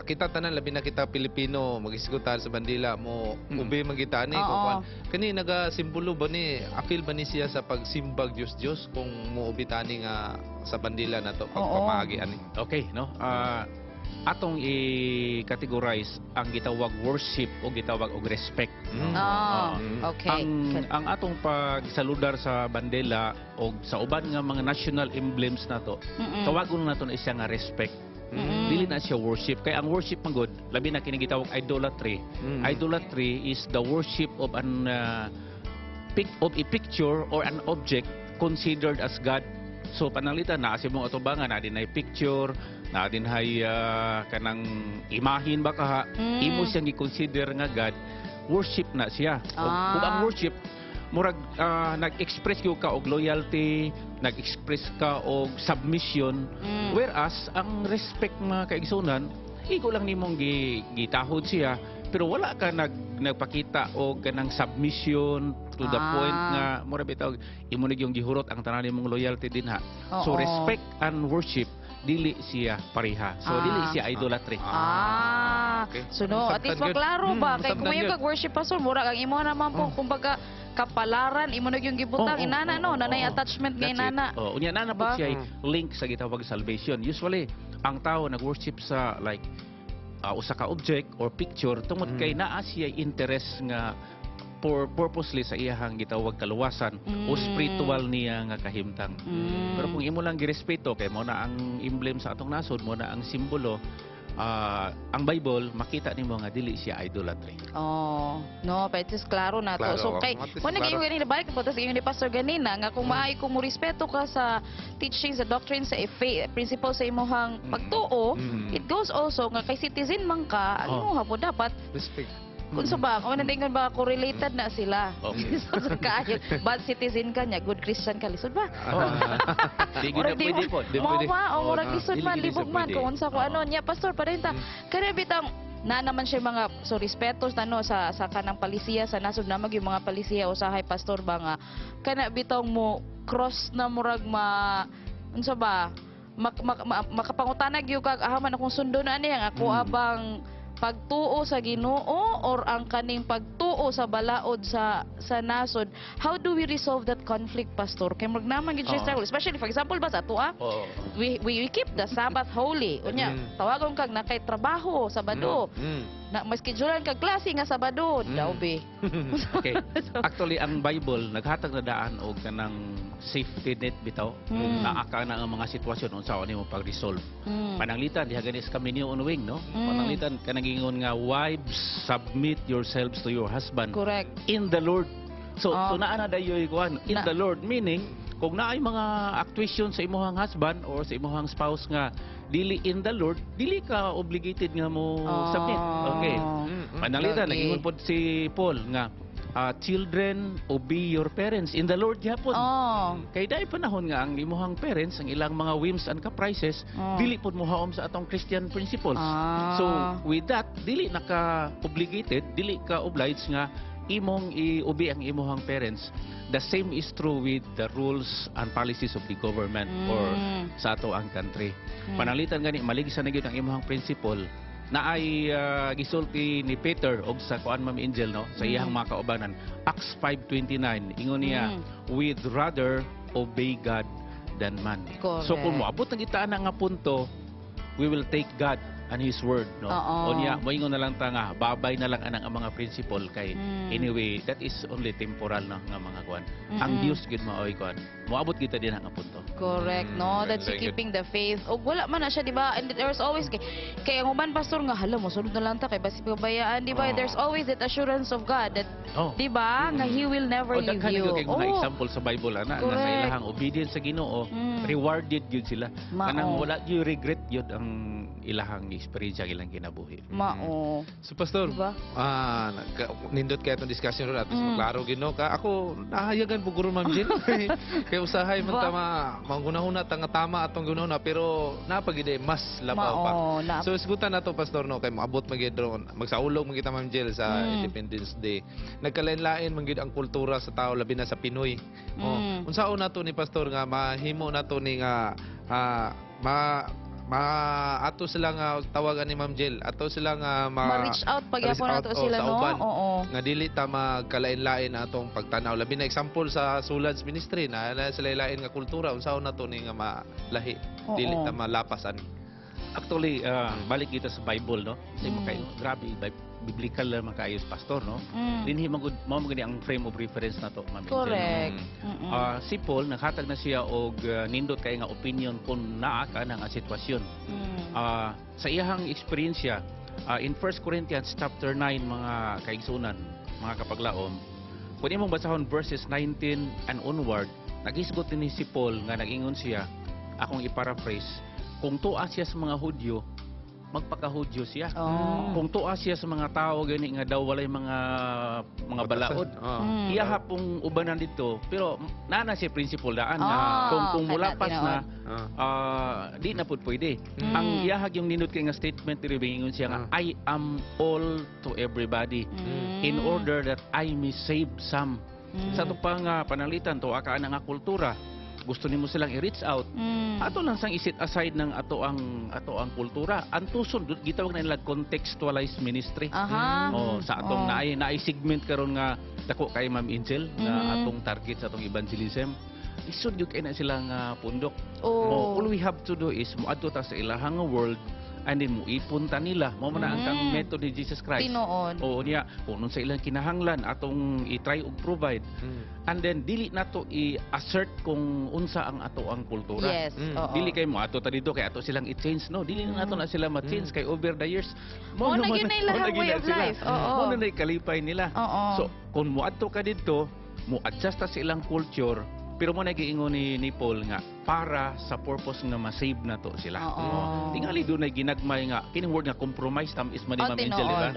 kita tanan labi na kita Pilipino maghisgutan sa bandila mo ubi mangitani kung kani naga simbolo ba ni apil ba ni siya sa pagsimbag Dios kung muubitani nga sa bandila nato pagpamagi ani. Okay, no? Atong i-categorize ang gitawag worship o gitawag og respect. Okay. Ang atong pagsaludar sa bandila o sa uban nga mga national emblems nato, tawagon nato na siya nga respect. Dili na siya worship. Kaya ang worship man god, labi na kini gitawag idolatry. Idolatry is the worship of a picture or an object considered as God. So pananglitan na mong atubangan na din ay picture, na din ay kanang imahin ba ka imo siyang gi-consider nga God, worship na siya. Kung ang worship murag nag-express ka og loyalty, nag-express ka og submission, whereas ang respect mga kaigsunan, iko lang nimong gitahod siya, pero wala ka nagpakita og kanang submission to the point nga murag bitaw imo yung gihurot ang tanan nimong loyalty din ha. So respect and worship dili siya pareha. So dili siya idolatry. Okay. So no, at least maklaro ba kay kung yung kag worship pastor mura kang imo naman po kumbaga kapalaran imo na yung gibutang inana no, nanay attachment nga inana. Unya na po Diba? siya link sa gitawag salvation. Usually, ang tao nag-worship sa like usa ka object or picture tungod kay naa siya interest nga purposely sa iyahang gitawag kaluwasan o spiritual niya nga kahimtang. Pero kung imo lang girespeto kay mo na ang emblem sa atong nasod, mo na ang simbolo, ang Bible makita nimo nga dili siya idolatry. No, pero it's klaro na to. Klaro. So kay Matis mo naging klaro. ganina balik po tas ingon ni Pastor ganina nga kung maayo kung mo respeto ka sa teaching, sa doctrine, sa faith, principle sa imong pagtuo, it goes also nga kay citizen man ka, ang imo hapon dapat Respect. kung sa ba, kung natingon ba correlated na sila. Okay. So sa kayo, bad citizen ka niya, good Christian ka, lisod ba? Di gina pwede po. pwede. Murag lisod man, Dili libog sa man, pwede. kung unsa ko ano niya, Pastor, parenta, kaya bitang, na naman siya mga respetos sa kanang palisiya sa nasod na yung mga palisiya usahay pastor ba nga kana bitong mo cross na murag unsa ba makapangutanag yung kag ahaman akong sundo na niya ako abang pagtuo sa Ginoo or ang kaning pagtuo sa balaod sa nasod. How do we resolve that conflict, Pastor? Kay magnaman gid siya struggle, especially for example ba sa tuwa, we keep the Sabbath holy. Unya, tawagon kag na kay trabaho Sabado. Na mas schedulean kag klase nga Sabado, daw be. Okay. Actually, ang Bible naghatag na daan og kanang safety net bitaw naa ka na ang mga sitwasyon unsa nimo pag-resolve. Pananglitan diha ganis kami niyo unwing no. Pananglitan kanang ingon nga wives submit yourselves to your husband Correct. in the Lord. So tunaan na dayoy kuan in the Lord, meaning kung naay mga actuation sa imong husband or sa imong spouse nga dili in the Lord, dili ka obligated nga mo submit. Okay. Pananglitan nagingon pod si Paul nga children, obey your parents in the Lord yapon. Kay dai panahon nga ang imuhang parents, ang ilang mga whims and caprices, dili pod mohaom sa atong Christian principles. So with that, dili naka obligated, dili ka obliged nga imong i-obey ang imuhang parents. The same is true with the rules and policies of the government or sa ato ang country. Pananglitan gani maligsa na gyud ang imuhang principle na ay gisulti ni Peter og sa kuan Ma'am Angel no sa iyang mga kaubanan. Acts 5:29 ingon niya, we'd rather obey God than man. Correct. So kung moabot ang itaan nga punto, we will take God and His word no. O niya moingon na lang ta nga babay na lang anang mga principle kay anyway that is only temporal na nga mga kuan. Ang Dios gid maoy kuan. Moabot kita din nga punto. Correct, no? That's very good. keeping the faith. O wala man na siya, di ba? And there's always, kaya ang uban pastor nga, hala mo, sunod na lang ta, kay basi pabayaan, di ba? There's always that assurance of God that, di ba? Nga He will never leave you. Kay mga example sa Bible ana nga sa ilahang obedience sa Ginoo, rewarded gyud sila. Kanang wala gyud regret gyud ang ilahang experience ang ilang kinabuhi. So Pastor, Diba? nindot kaya itong discussion ron at least maklaro gino ka. Ako, nahayagan po guro Ma'am Jen. Kaya usahay man tama, mangunahuna tanga tama atong gunahuna, pero napagide mas labaw pa. So isgutan na to Pastor no, kay maabot magid ron, magsaulog magita Ma'am Jel sa Independence Day. Nagkalain-lain man gid ang kultura sa tao labi na sa Pinoy. Unsaon nato ni Pastor nga mahimo nato ni nga ato sila nga tawagan ni Ma'am Jel, ato sila nga ma-reach out pagyapon nato sila sa no. uban, nga dili ta magkalain-lain atong pagtanaw labi na example sa Sulads Ministry na sila lain nga kultura unsaon nato ni nga malahi dili ta malapasan. Actually, balik kita sa Bible no. Kasi grabe biblical naman kayo pastor no. Dinhi mao gani ang frame of reference nato Ma'am Angel. Correct. Si Paul naghatag na siya og nindot kay nga opinion kung naa ka nga sitwasyon. Sa iyahang experience in 1 Corinthians chapter 9 mga kaigsunan, mga kapaglaom, kung imong basahon verses 19 and onward, nagisgot ni si Paul nga nagingon siya, akong i-paraphrase, kung tuwa siya sa mga Hudyo, magpaka-Hudyo siya. Kung tuwa siya sa mga tao gani nga daw walay mga balaod, iya hapong ubanan dito, pero nana siya principle daan nga kung mulapas na di na pud pwede. Ang iyahag yung ninot kay nga statement diri bingon siya nga I am all to everybody in order that I may save some. Sa to pa nga panalitan to aka nga kultura gusto nimo silang i-reach out, ato lang sang isit aside ng ato ang kultura. Antuson gitawag na nila contextualized ministry. Sa atong naay segment karon nga dako kay Ma'am Angel na atong target sa atong evangelism. Isod gyud kay na sila nga pundok. All we have to do is moadto ta sa ilahang world and then muipunta nila mo man ang kang method ni Jesus Christ. Tinuod. Oo niya kunon sa ilang kinahanglan atong i-try ug provide. And then dili nato i-assert kung unsa ang ato ang kultura. Yes. Dili kay mo ato ta dito kay ato silang i-change no. Dili na nato na sila ma-change kay over the years Mo na gyud na ilang way of life. Mo na kalipay nila. So kung moadto ka dito, mo adjust ta sa ilang culture. Pero mo nagiingon ni Paul nga para sa purpose nga ma-save na to sila. Tingali doon ay ginagmay nga kining word nga compromise tam is man ni Ma'am Angel, diba?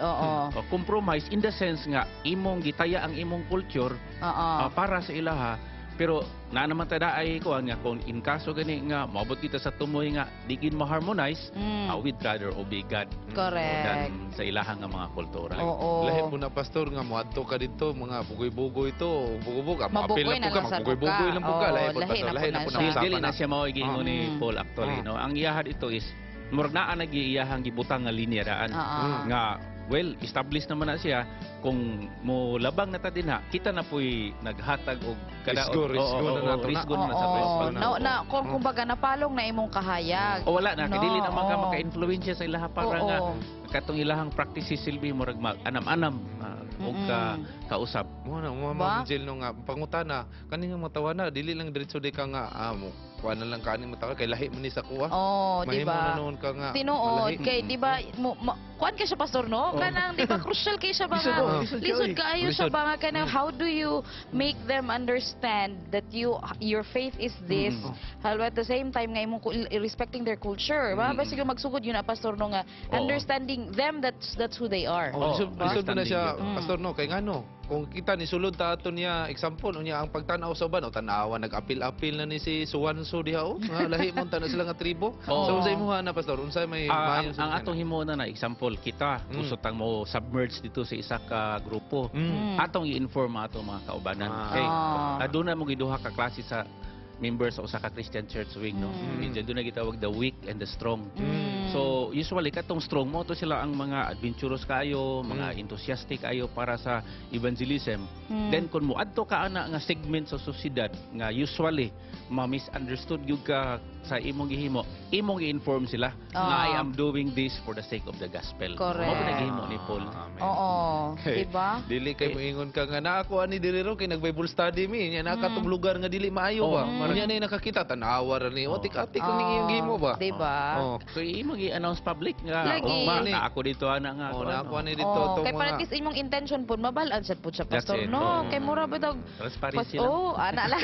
Compromise in the sense nga imong gitaya ang imong culture para sa ilaha. Pero na naman tada ay kuan nga kung in kaso gani nga maabot kita sa tumoy nga di gid ma-harmonize, we'd rather obey God. Correct. Than sa ilahang nga mga kultura. Lahi po na pastor nga moadto ka dito mga bugoy-bugoy to, bugo-bugo ka, Mabugoy na lang sa bugoy-bugoy lang po ka, lahi po pastor, lahi na po na usapan Dili na siya mao giingon ni Paul actually, no. Ang iyahad ito is murag naa nag-iiyahang gibutang nga linya daan nga well, established naman na siya kung mo labang na ta dinha, kita na po'y naghatag og kada risgo na sa principal na. Kumbaga napalong na imong kahayag. O wala na, dili naman ka maka-influensya sa ilaha para nga katong ilahang practices silbi murag anam-anam og kausap. Mo na Ma'am Angel no nga Pangutana kani nga matawa na dili lang diretso di ka nga kuan na lang kaning matawa kay lahi man ni sa kuha. Di ba? Mahimo na noon ka nga tinuod kay di ba kuan ka siya pastor no? Kanang di ba crucial kay siya ba lisod kaayo sa mga kanang how do you make them understand that your faith is this while at the same time nga imong respecting their culture ba basig magsugod yun na pastor no nga understanding them that's who they are. Lisod na siya pastor no kay ngano kung kita ni sulod ta ato niya example unya ang pagtanaw sa uban o tanawa nag-apil-apil na ni si Suwanso diha lahi mo ta na sila nga tribo. So unsay imuha na pastor unsay may ang atong himo na example kita usot ang mo submerge dito sa isa ka grupo atong i-inform ato mga kaubanan okay aduna mo giduha ka klase sa members sa usa ka Christian church wing no medyo doon na gitawag the weak and the strong. So usually katong strong mo to sila ang mga adventurous kayo, mga enthusiastic kayo para sa evangelism. Then kung mo adto ka ana nga segment sa sosyedad nga usually ma-misunderstood gyud ka sa imong gihimo, imong i-inform sila nga I am doing this for the sake of the gospel. Correct. Mao na gihimo ni Paul. Diba? Dili kay moingon ka nga na ako ani diri ro kay nag-Bible study mi nya nakatong lugar nga dili maayo ba. Unya na nakakita tanawa ra ni otik-atik ang iyong gihimo ba. Diba? So imong i-announce public nga na ako dito ana nga na ako ani dito tong kay para least imong intention pud mabalaan sad pud sa pastor no kay mura ba daw transparency lang. ana lang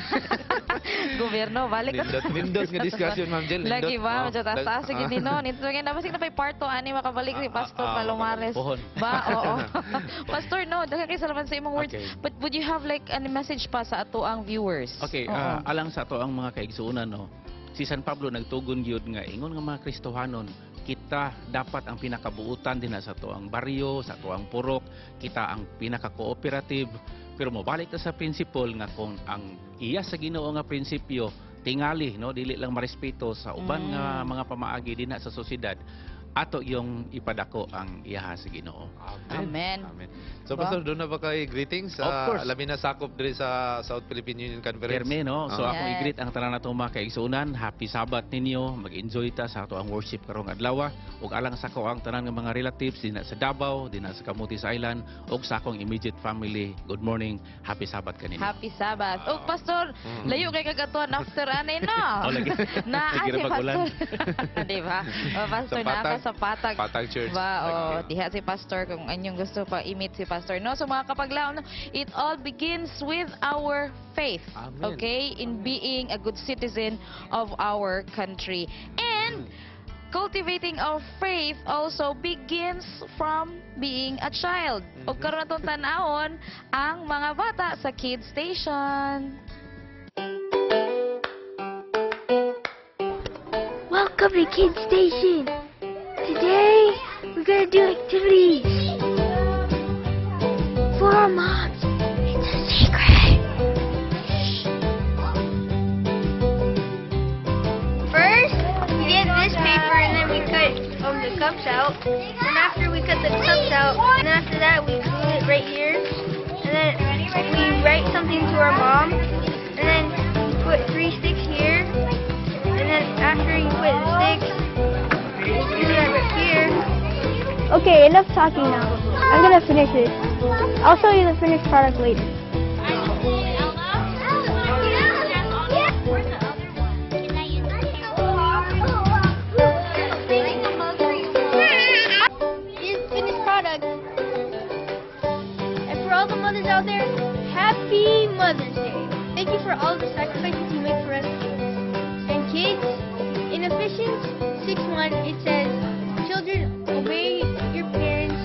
gobyerno balik Nindot nga discussion Ma'am Jel. Lagi ba medyo taas sige ni no nito nga nabasig na pay part 2 ani makabalik si Pastor Palomares ba Pastor no daghan kay salamat sa imong words but would you have like any message pa sa ato ang viewers? Okay alang sa ato ang mga kaigsuonan no si San Pablo nagtugon gyud nga ingon nga mga Kristohanon kita dapat ang pinakabuutan din sa ato ang baryo, sa ato ang purok, kita ang pinaka-cooperative. Pero mobalik ta sa principle nga kung ang iya sa Ginoo nga prinsipyo tingali no dili lang marespeto sa uban nga mga pamaagi dinha sa sosyedad ato yung ipadako ang iyaha sa Ginoo. Amen. So Pastor, doon na ba kay greetings? Labi na sakop diri sa South Philippine Union Conference. Perme, no? So ako i-greet ang tanan natong mga kaigsuonan. Happy Sabat ninyo. Mag-enjoy ta sa ato ang worship karong adlaw. Ug alang sa ko ang tanan ng mga relatives dinha sa Davao, dinha sa Camotes Island, ug sa akong immediate family. Good morning. Happy Sabat kanino. Happy Sabat. Ug Pastor, layo kay kagatuan after anay no. Na si Pastor. Di ba? Pastor na sa Patag Church. Ba, diha si Pastor kung anyong gusto pa i-meet si Pastor. No, so mga kapaglaon, it all begins with our faith. Amen. Okay? In being a good citizen of our country. And cultivating our faith also begins from being a child. O karon natong tan-awon ang mga bata sa Kids Station. Welcome to Kids Station. Today, we're going to do activities for our moms. It's a secret. the cups out. And after we cut the cups out, and after that we glue it right here. And then we write something to our mom. And then put 3 sticks here. And then after you put the sticks, you do that right here. Okay, enough talking now. I'm gonna finish it. I'll show you the finished product later. Finished product. And for all the mothers out there, happy Mother's Day. Thank you for all the sacrifices you make for us kids. And kids, in Ephesians 6:1 it says, children, obey your parents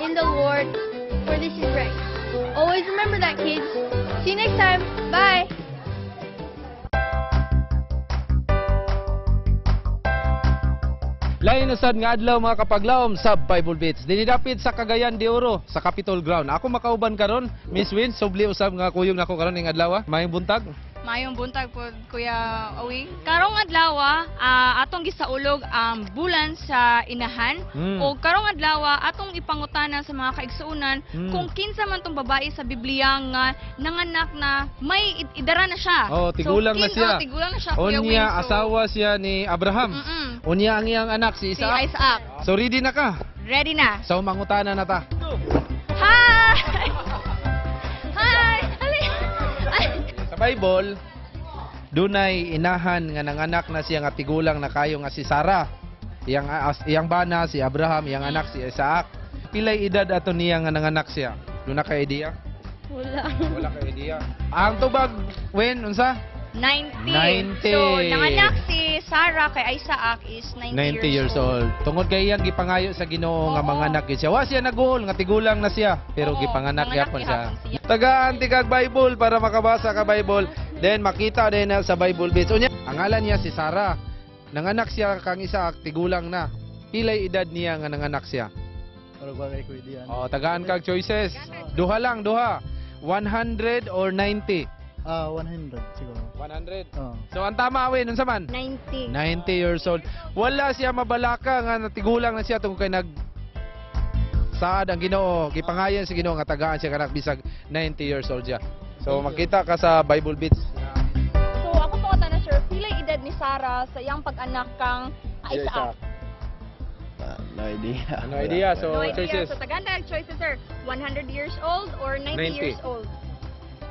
in the Lord, for this is right. Always remember that, kids. See you next time. Bye. Lain na sad nga adlaw mga kapaglaom sa Bible Beats. Dinidapit sa Cagayan de Oro sa Capitol Ground. Ako makauban karon, Miss Win, subli usab nga kuyog nako karon ning adlaw. Mayong buntag. Mayong buntag po, Kuya Owi. Karong adlaw, atong gisaulog ang bulan sa inahan. O karong adlaw, atong ipangutana sa mga kaigsuunan kung kinsa man tong babae sa Biblia nga nanganak na may idara na siya. Oh, tigulang na siya. Tigulang na siya, Kuya Win. Unya, asawa siya ni Abraham. Unya ang iyang anak si Isaac. Si Isaac. So ready na ka? Ready na. So mangutana na ta. Hi! Hi! Sa Bible, dunay inahan nga nanganak na siya nga tigulang na kayo nga si Sarah. Iyang bana si Abraham, iyang anak si Isaac. Pilay edad ato niya nga nanganak siya? Duna ka idea? Wala ka idea. Ang tubag, Wen, unsa? 90. 90. So, nanganak si Sarah kay Isaac is 90 years old. Tungod kay iyang gipangayo sa Ginoo nga manganak siya. Wa siya naguol nga tigulang na siya, pero gipanganak gyapon siya. Tagaan ti kag Bible para makabasa ka Bible. Then makita din na sa Bible bits. Unya, ang ngalan niya si Sarah. Nanganak siya kang Isaac, tigulang na. Pilay edad niya nga nanganak siya? Oh, tagaan kag choices. Duha lang, duha. 100 or 90? 100 siguro. 100? So ang tama, Win, unsa man? 90. 90 years old. Wala siya mabalaka nga natigulang na siya tungkol kay saad ang Ginoo, gipangayon sa Ginoo nga tagaan siya kanak bisag 90 years old siya. So makita ka sa Bible bits. So ako po na sir, pilay edad ni Sarah sa iyang pag-anak kang Isaac. No idea. No idea. So No idea. choices. So tagandang choices sir, 100 years old or 90 years old?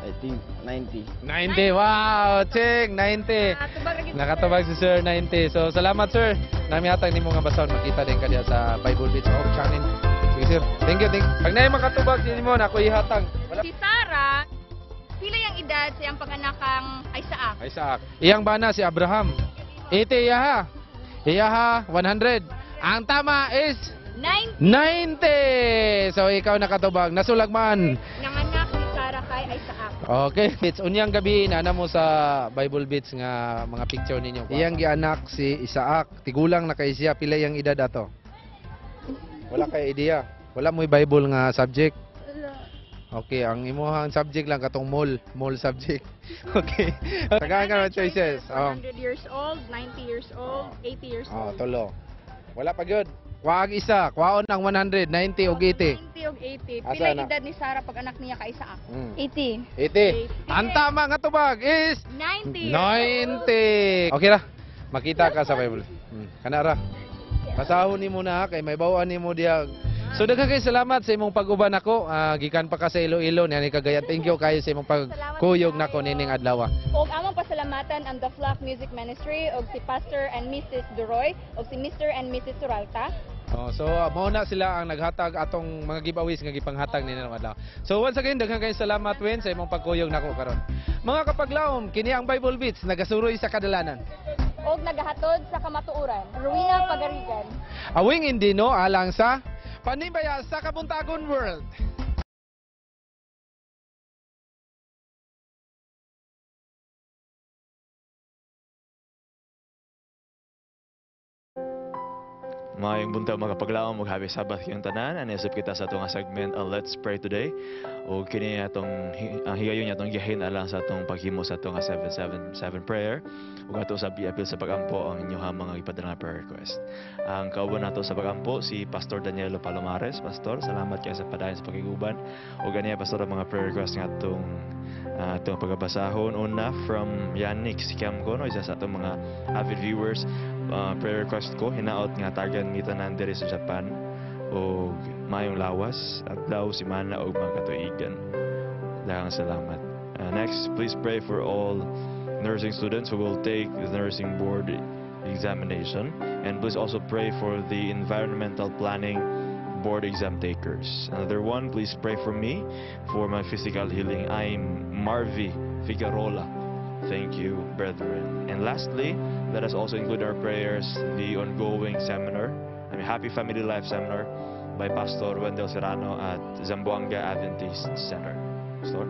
I think 90. 90. Wow, check 90. Nakatubag si Sir 90. So salamat Sir. Nami hatag nimo nga basahon makita din ka diha sa Bible Beats of channel. Sige Sir. Thank you. Pag naay makatubag nimo na ako ihatag. Si Sarah, pila yung edad sa iyang pag-anak kang Isaac? Isaac. Iyang bana si Abraham. 80 iyaha. Iyaha 100. Ang tama is 90. So ikaw nakatubag. Nasulagman. Nanganak ni Sarah kay Isaac. Okay, Bits, unyang gabi na mo sa Bible Bits nga mga picture ninyo. Iyang gianak si Isaac, tigulang na kay siya, pila yang edad ato? Wala kay idea. Wala mo'y Bible nga subject. Okay, ang imuhang subject lang katong mall subject. Okay. Tagaan ka ng choices. 100 years old, 90 years old, 80 years old. Tulo. Wala pa gyud. Waag isa, kwaon ang 100, 90 ug 80. 90 ug 80. Asa Pila na? edad ni Sarah pag anak niya kay Isaac? 80. 80. Ang tama nga tubag is 90. 90. Okay ra. Makita ka sa Bible. Kana ra. Basahon nimo na kay may bawaan nimo diha. So daghang kay salamat sa imong pag-uban nako. Gikan pa ka sa Iloilo ni Cagayan. Thank you kayo sa imong pagkuyog nako nining adlaw. Og among pasalamatan ang The Flock Music Ministry og si Pastor and Mrs. Duroy og si Mr. and Mrs. Suralta. So mao na sila ang naghatag atong mga giveaways nga gipanghatag nila adlaw. So once again daghang kay salamat Wen sa imong pagkuyog nako karon. Mga kapaglaom, kini ang Bible Beats nagasuroy sa kadalanan. Og nagahatod sa kamatuoran. Rowena Pagarigan. Awing indino alang sa Panimbaya sa Kabuntagon World. Maayong buntag mga kapaglaom, mag-happy Sabbath yung tanan. Anisip kita sa itong segment, Let's Pray Today. O kini atong higayon niya itong gihin alang sa itong paghimo sa itong 777 prayer. O nga sa apil sa pagampo ang inyong mga ipadala nga prayer request. Ang kauban nato sa pagampo si Pastor Danielo Palomares. Pastor, salamat kayo sa padayon sa pagiguban. O ganiya, Pastor, ang mga prayer request nga itong pagbabasahon. Una, from Yannick Sikiamko, no, isa sa itong mga avid viewers. Prayer request ko, hinaot nga tagan mitanan diri sa Japan o mayong lawas at daw si mana o mga katuigan. Daghang salamat. Next, please pray for all nursing students who will take the nursing board examination, and please also pray for the environmental planning board exam takers. Another one, please pray for me for my physical healing. I'm Marvi Figueroa. Thank you, brethren. And lastly, let us also include our prayers the ongoing seminar, Happy Family Life Seminar by Pastor Wendell Serrano at Zamboanga Adventist Center. Pastor?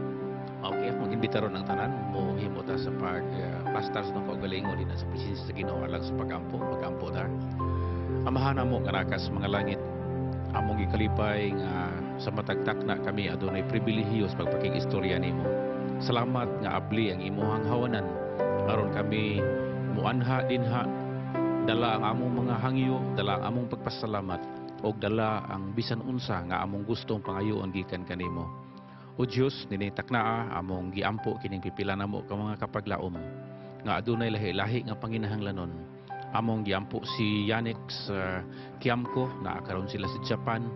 Okay, mag-imbita ron ang tanan mo himo ta sa pag-pastors ng kaugalingon din sa presensya sa Ginoo alang sa pagampo ta. Amahana mo kanakas mga langit, among ikalipay nga sa matag Takna kami adunay pribilehiyo sa pagpakig-istorya nimo. Salamat nga abli ang imuhang hawanan aron kami muanha dinha, dala ang among mga hangyo, dala ang among pagpasalamat og dala ang bisan unsa nga among gustong pangayoon gikan kanimo. O Dios, nini Takna among giampo kining pipila namo ka mga kapaglaom nga adunay lahi-lahi nga panginahanglanon. Among giampo si Yannick sa Kiamko, na karon sila sa Japan,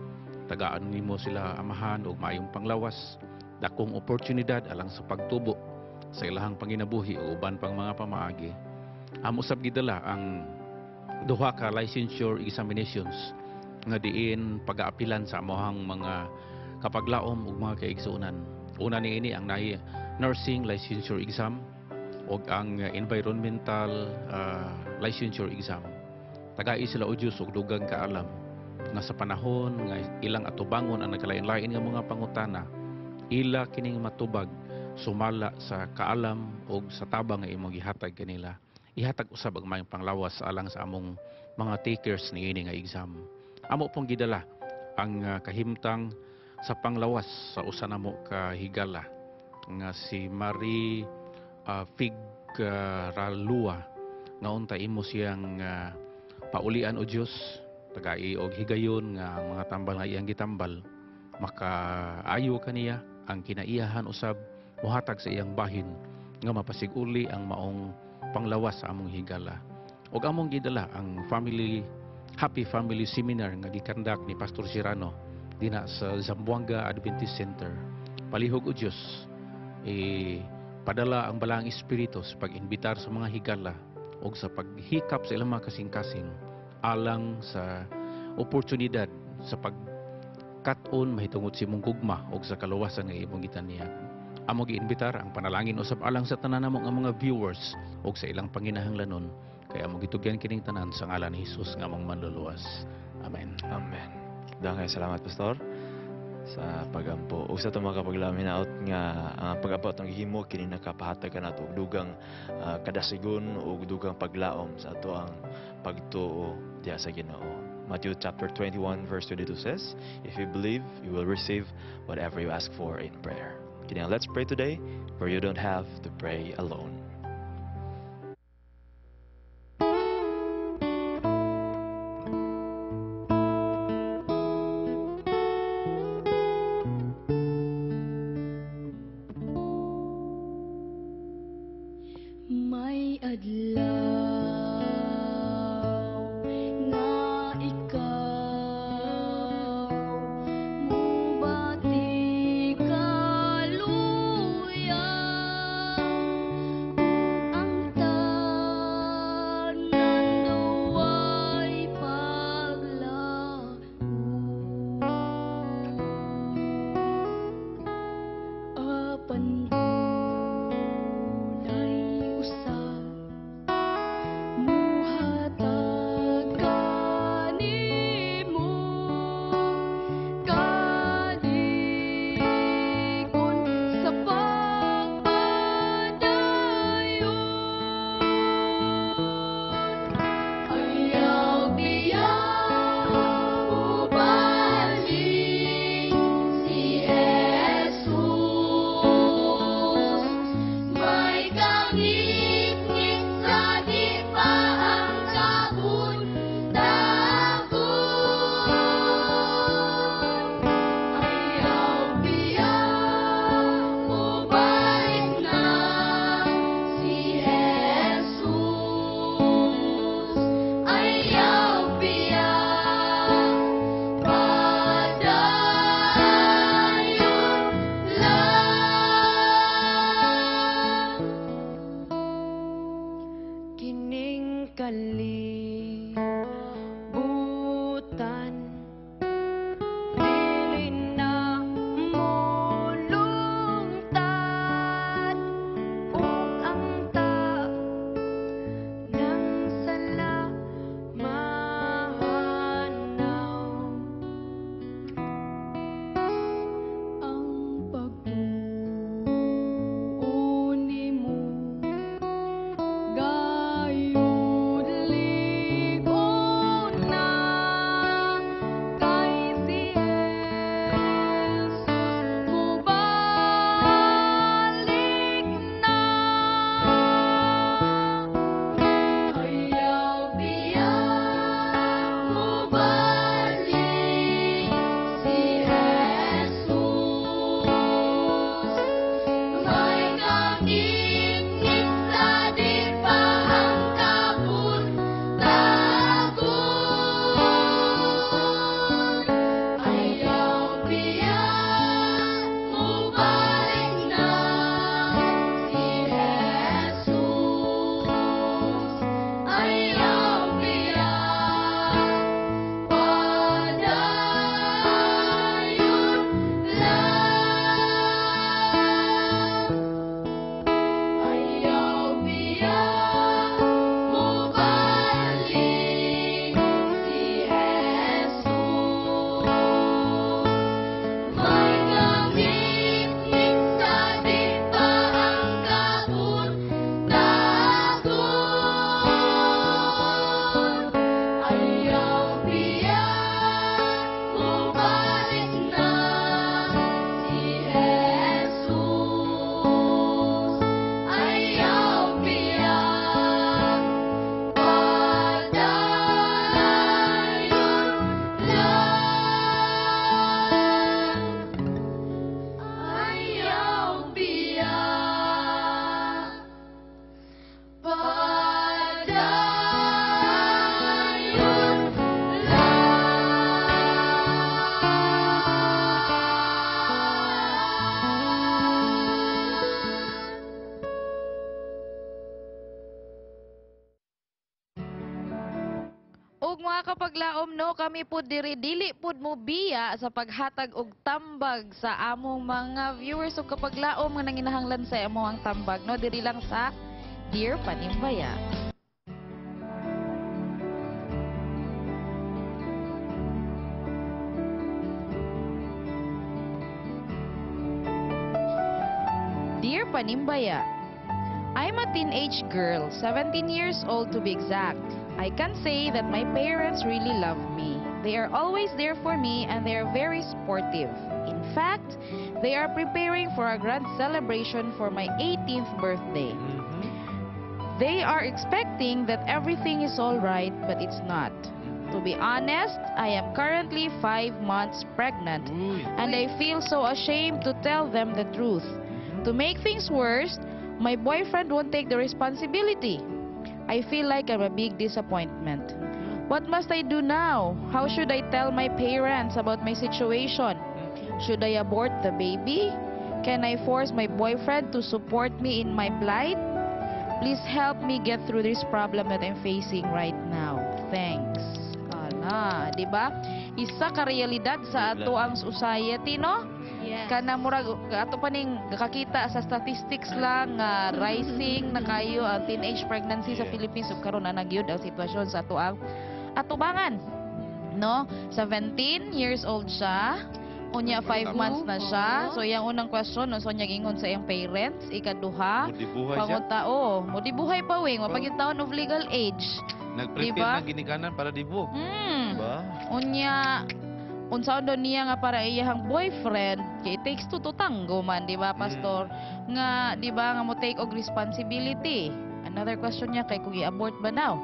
tagaan nimo sila amahan og maayong panglawas, dakong oportunidad alang sa pagtubo sa ilahang panginabuhi o uban pang mga pamaagi. Amo sab gidala ang duha ka licensure examinations nga diin pag-aapilan sa amohang mga kapaglaom ug mga kaigsuonan. Una niini ang nursing licensure exam ug ang environmental licensure exam. Tagai sila o Diyos og dugang kaalam nga sa panahon nga ilang atubangon ang nagkalain-lain nga mga pangutana, ila kining matubag sumala sa kaalam o sa tabang nga imong gihatag kanila. Ihatag usab ang mayong panglawas alang sa among mga takers ni ini nga exam. Amo pong gidala ang kahimtang sa panglawas sa usa namo ka higala nga si Marie Figralua nga unta imo siyang paulian o Dios, tagai og higayon nga mga tambal nga iyang gitambal makaayo kaniya ang kinaiyahan usab mohatag sa iyang bahin nga mapasiguli ang maong panglawas sa among higala. Og among gidala ang Happy Family Seminar nga gikandak ni Pastor Serrano dina sa Zamboanga Adventist Center. Palihog o Dios, padala ang balang espiritu sa pag-imbitar sa mga higala o sa paghikap sa ilang mga kasing-kasing alang sa oportunidad sa pagkat-on mahitungod si mong gugma o sa kaluwasan nga imong gitanyag. Amo giinbitar ang panalangin usab alang sa tanan namo nga mga viewers o sa ilang panginahanglanon, kaya amo gitugyan kining tanan sa ngalan ni Hesus nga among manluluwas. Amen. Amen. Dangay salamat, Pastor, sa pagampo. O sa itong mga kapaglamin naot nga ang pag-abot ng himo kini nakapahatag ka nato og dugang kadasigon o dugang paglaom sa ato ang pagtuo diya sa Ginoo. Matthew chapter 21 verse 22 says, if you believe, you will receive whatever you ask for in prayer. Kini let's pray today, for you don't have to pray alone. May adlaw nga ikaw mubati kaluya ug mga kapaglaom no, kami po dili pud mo biya sa paghatag og tambag sa among mga viewers ug kapaglaom nga nanginahanglan sa among tambag no, diri lang sa Dear Panimbaya. Dear Panimbaya, I'm a teenage girl, 17 years old to be exact. I can say that my parents really love me. They are always there for me and they are very supportive. In fact, they are preparing for a grand celebration for my 18th birthday. They are expecting that everything is all right, but it's not. To be honest, I am currently 5 months pregnant and I feel so ashamed to tell them the truth. To make things worse, my boyfriend won't take the responsibility. I feel like I'm a big disappointment. What must I do now? How should I tell my parents about my situation? Should I abort the baby? Can I force my boyfriend to support me in my plight? Please help me get through this problem that I'm facing right now. Thanks. Ana, di ba? Isa ka realidad sa ato ang society, no? Yes. Kana murag ato pa ning kakita sa statistics lang nga rising na kayo ang teenage pregnancy sa Philippines ug karon na nagyud ang sitwasyon sa ato ang atubangan, no? 17 years old siya. Unya 5 months na siya. So yang unang question no, so niya gingon sa iyang parents, ikaduha pangutao, mo dibuhay pa wing mapagitaon of legal age. Nag-prepare na ginikanan para dibo. Diba? Unya unsaon daw niya nga para iyahang boyfriend kay it takes two to tango man, di ba pastor? Nga di ba nga mo take og responsibility. Another question niya kay kung i-abort ba now?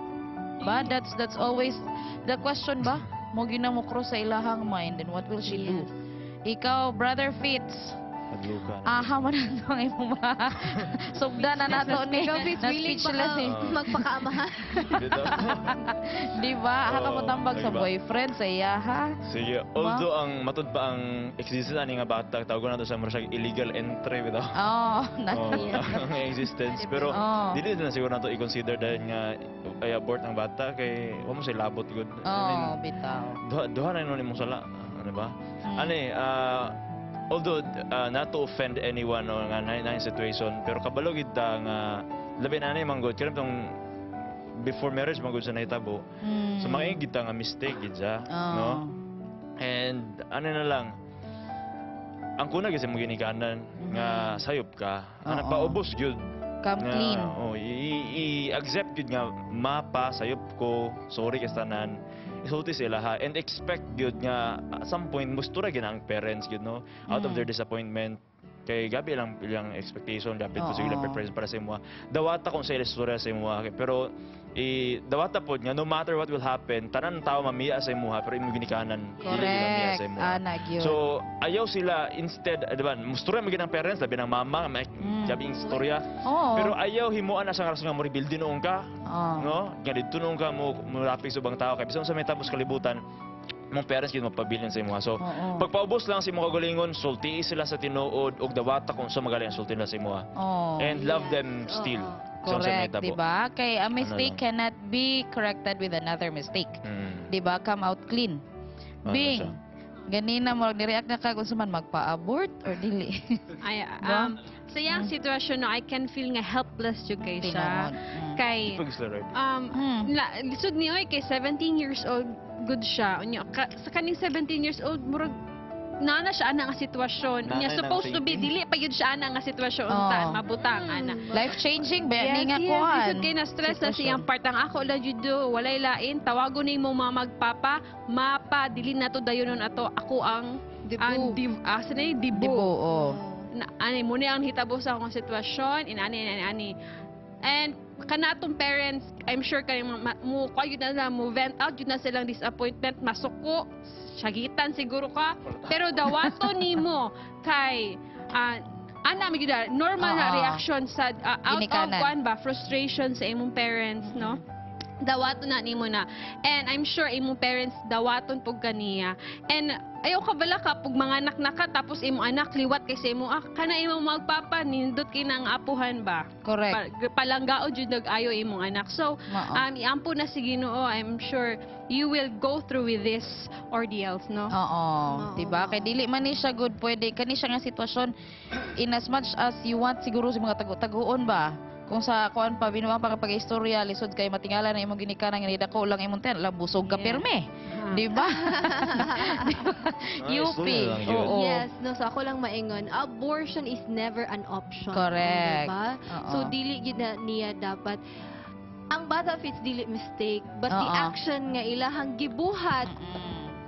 Ba that's always the question ba? Mo ginamo cross sa ilahang mind, then what will she do? Ikaw, Brother Fitz, aha man ang imong mga sugda na nato ni Ikaw, Fitz, willing pa speechless ka magpakaamahan. Di ba? Aha ka mo tambag sa boyfriend sa iya ha? Sige, although ang matud pa ang existence ani nga bata, tawag na to sa mga illegal entry bitaw. Ang existence, pero dili na siguro nato i-consider dahil nga ay abort ang bata kay wa mo say labot gud. Bitaw. Duha na imong sala, ano ba? Ani although not to offend anyone o nga na situation, pero kabalo gid ta nga labi na ni manggod kaya tong before marriage manggod sa nahitabo. So maingid ta nga mistake gid siya, no? And ano na lang, ang kuna kasi mo ginikanan nga sayop ka, ana paubos gyud. Come clean. I-accept gyud nga mapa sayop ko, sorry kay tanan. Isulti sila ha, and expect gyud nga at some point gusto ra gyud ang parents gyud no, out of their disappointment kay gabi lang ilang expectation dapat po sila prepare para sa imo. Dawata kung sa istorya sa imo pero dawata pod nga no matter what will happen tanan tao mamiya sa imo pero imo ginikanan correct sa imo. So ayaw sila instead diba mustura magid ang parents labi ng mama gabi ang istorya pero ayaw himuan na sa rason nga mo rebuild noong ka no nga didto noong ka mo lapig sa ubang tao kay bisan sa may tapos kalibutan mong parents yun mapabilin sa imo. So, pagpaubos lang sa imo kagalingon, sulti sila sa tinuod ug dawata kung sa magaling sulti na sa imo. And love them still. Correct, di ba? Kay a mistake cannot be corrected with another mistake. Di ba? Come out clean. Bing, ganina mo ni-react na ka kung suman magpa-abort or dili. Sa iyang sitwasyon no, I can feel nga helpless jud kay siya. Kay lisod ni oy kay 17 years old good siya. Sa kaning 17 years old murag nana siya ana nga sitwasyon. Niya supposed to be dili pa yun siya ana nga sitwasyon ta mabutang ana. Life changing ba ni nga kuan. Lisod kay na stress na siyang part ang ako la jud walay lain tawagon nimo mga magpapa mapa dili nato dayonon ato ako ang dibo. Ani mo ni ang hitabo sa akong sitwasyon ani and kanatong parents I'm sure kay mo kayo na mo vent out yun na silang disappointment masuko sagitan siguro ka pero dawato nimo kay ana mi gid normal na reaction sa out of one ba frustration sa imong parents no dawaton na nimo na. And I'm sure imong parents dawaton pug kaniya. And ayaw ka bala ka pug mga anak na ka tapos imong anak liwat kay sa imo kana imong magpapa nindot kay nang apuhan ba. Correct. Palanggao jud nag-ayo imong anak. So iampo na si Ginoo. I'm sure you will go through with this ordeals, no? Oo. Diba? Kay dili man ni siya good pwede kani siya nga sitwasyon in as much as you want siguro sa mga taguon ba. Kung sa kuan pa binuang pagpag-istorya lisod kay matingala na imong ginikanan nga nidako lang imong ten busog ka perme. Di ba? UP. Oo. Yes, no, so ako lang maingon, abortion is never an option. Correct. Diba? Oo. So dili gid na niya dapat ang bata fits dili mistake, but the action nga ilahang gibuhat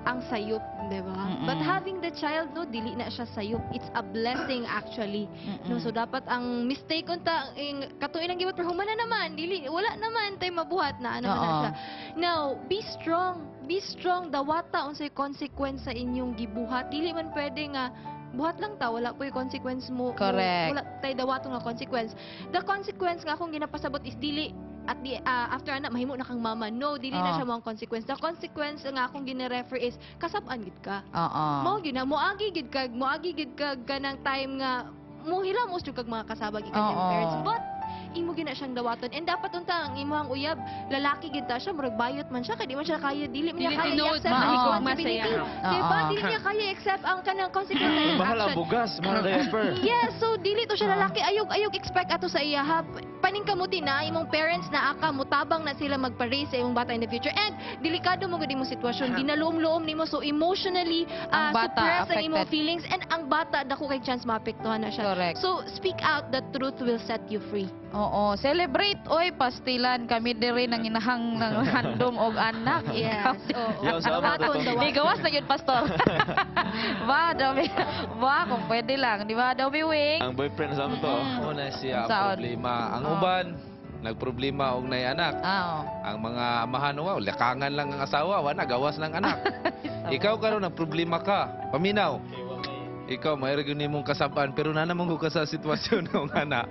ang sayop, di ba? But having the child, no, dili na siya sayop. It's a blessing actually. No, so dapat ang mistake unta katuin ang gibuhat pero humana naman, dili wala naman tay mabuhat na ano man na siya. Now, be strong. Be strong. Dawata unsay consequence sa inyong gibuhat. Dili man pwede nga buhat lang ta, wala po yung consequence mo. Correct. Wala tay dawato nga consequence. The consequence nga akong ginapasabot is dili at the after anak mahimo na kang mama. No, dili na siya mong consequence. The consequence nga akong gine-refer is kasab-an gid ka. Mao gyud na moagi gid kag kanang time nga muhila mo jud kag mga kasabag ikanyang parents. But imo gina siyang dawaton and dapat unta ang imong uyab lalaki gid ta siya murag bayot man siya kay di man siya kaya dili man niya kaya i-accept ang responsibility. Diba? Dili niya kaya i-accept ang kanang consequence. Bahala bugas, mga diaper. Yes, so dili to siya lalaki ayog expect ato sa iya ha. Paningkamuti na imong parents na aka mutabang na sila magpa-raise sa imong bata in the future and delikado mo gud imong sitwasyon ginaluom-luom nimo so emotionally suppress ang imong feelings and ang bata dako kay chance maapektuhan na siya. Correct. So speak out, the truth will set you free. Oo, celebrate oy pastilan kami diri nang inahang ng handom og anak. Yes. Yo, sama to. Di gawas na yun, pastor. Ba, dami. Ba, kung pwede lang. Di ba, dami wing? Ang boyfriend sa to. Una siya ang Saon? problema. Ang uban, nagproblema og nay anak. Ang mga amahan wow, lakangan lang ang asawa, wala gawas ng anak. Ikaw karon nagproblema ka. Paminaw. Ikaw mayroon gyud nimong kasaban pero na naman ka sa sitwasyon ng anak.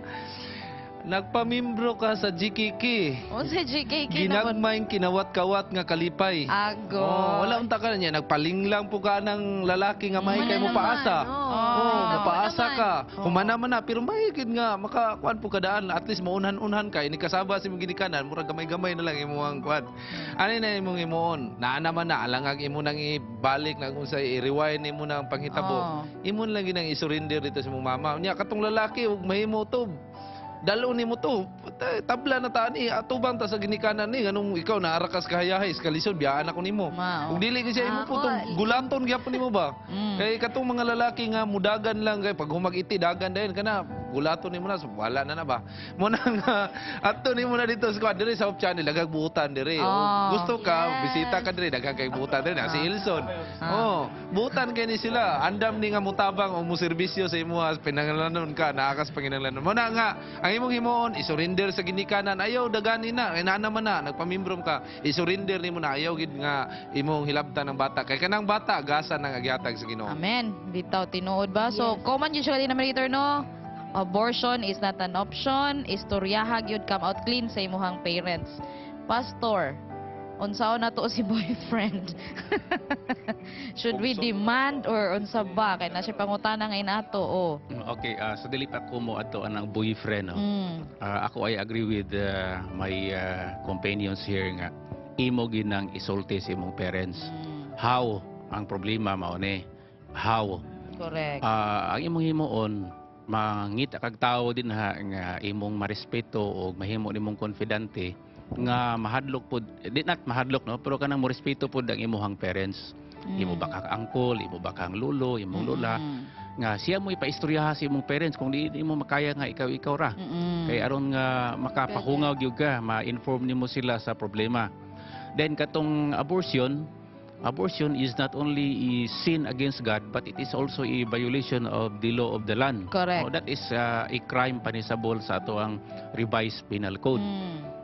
Nagpamimbro ka sa GKK. Sa GKK naman. Ginagmayng kinawat-kawat nga kalipay. Ago. Wala unta ka niya. Nagpalinglang po ka ng lalaki nga may kay mo paasa. Mapaasa ka. Humana man na. Pero mahigid nga. Makakuan po ka daan. At least maunhan-unhan ka. Ini kasaba sa imong ginikanan. Murag gamay-gamay na lang imuhang kuan. Ano na imong imuon? Naana man na. Alangag imo nang ibalik. Nang unsay i-rewind imo nang panghitabo. Imo lang ginang isurrender dito sa imong mama. Nya katong lalaki. Huwag mahimo to. Dalo ni mo to, tabla na tani, atubang ta sa ginikanan ni, ganung ikaw na arakas kahayahay, kalisod, biyaan ako nimo. Kung dili kasi imo po itong gulaton, gyapon nimo ba? Kay katong mga lalaki nga, mudagan lang, kay pag humag-iti, dagan dahil ka na, gulaton nimo na, so wala na ba? Muna nga, ato nimo na dito sa kwan, diri sa Hope Channel, dagag buutan diri. Gusto ka, bisita ka diri, dagag kay buutan diri, na si Ilson. Buutan kay ni sila, andam ni nga mutabang o muserbisyo sa imo, pinangalanon ka, naakas panginanglanon. Muna nga, ang imong himoon, isurrender sa ginikanan, ayaw dagani na, inana man na, nagpamimbrom ka, isurrender nimo na, ayaw gid nga imong hilabtan ng bata. Kay kanang bata, agasan ng agihatag sa Ginoo. Amen. Bitaw tinuod ba? So, common usually naman dito, no? Abortion is not an option. Istoryaha gyud come out clean sa imuhang parents. Pastor, unsaon na to si boyfriend? Should we demand or unsa ba? Kay na siya pangutana nga inato, Okay, sa dilipat ko mo ato anang boyfriend. Ako I agree with my companions here nga imo ginang isulti sa imong parents. How? Ang problema mao ni. How? Correct. Ang imong himuon mangita kag tawo din ha nga imong marespeto o mahimo nimong confidente nga mahadlok pud di not mahadlok no pero kanang mo respeto pud ang imong parents. Imo ba kang uncle, imo ba kang lolo, imong lola nga siya mo ipaistoryaha sa imong parents kung di mo makaya nga ikaw ra. Kay aron nga makapahungaw gyud ka, ma-inform nimo sila sa problema. Then katong abortion is not only a sin against God, but it is also a violation of the law of the land. Correct. That is a crime punishable sa ato ang revised penal code.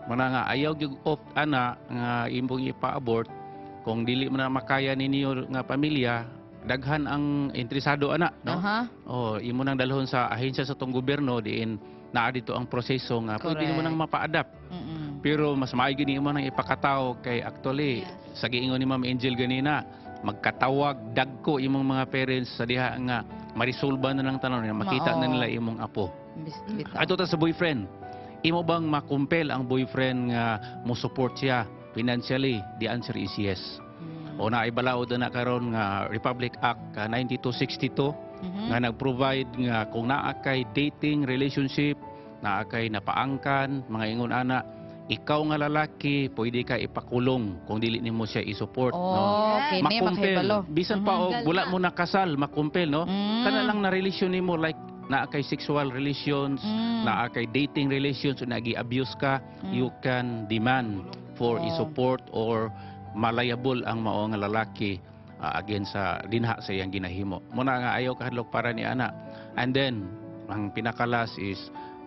Muna nga, ayaw yung ana nga imong ipa-abort, kung dili mo na makaya ninyo nga pamilya, daghan ang interesado ana. No? Imo nang dalhon sa ahensya sa tong gobyerno, diin naa dito ang proseso nga pwede mo nang mapa-adapt. Pero mas maigi ni mo nang ipakataw kay actually sa giingon ni Ma'am Angel ganina, magkatawag dagko imong mga parents sa diha nga marisolba na lang tanan na makita na nila imong apo. Ato ta sa boyfriend. Imo bang makumpel ang boyfriend nga mo support siya financially? The answer is yes. O naibalaod na karon nga Republic Act 9262 nga nag-provide nga kung naa kay dating relationship, naa kay napaangkan, mga ingon ana, ikaw nga lalaki pwede ka ipakulong kung dili nimo siya i-support, no? Makumpel. Bisan pa og wala mo nakasal, makumpel, no? Kana lang na relasyon nimo like naa kay sexual relations, naa kay dating relations, nagi-abuse ka, you can demand for i-support or malayable ang mao nga lalaki against sa dinha sa iyang ginahimo. Muna nga ayaw kahadlok para ni ana. And then ang pinakalas is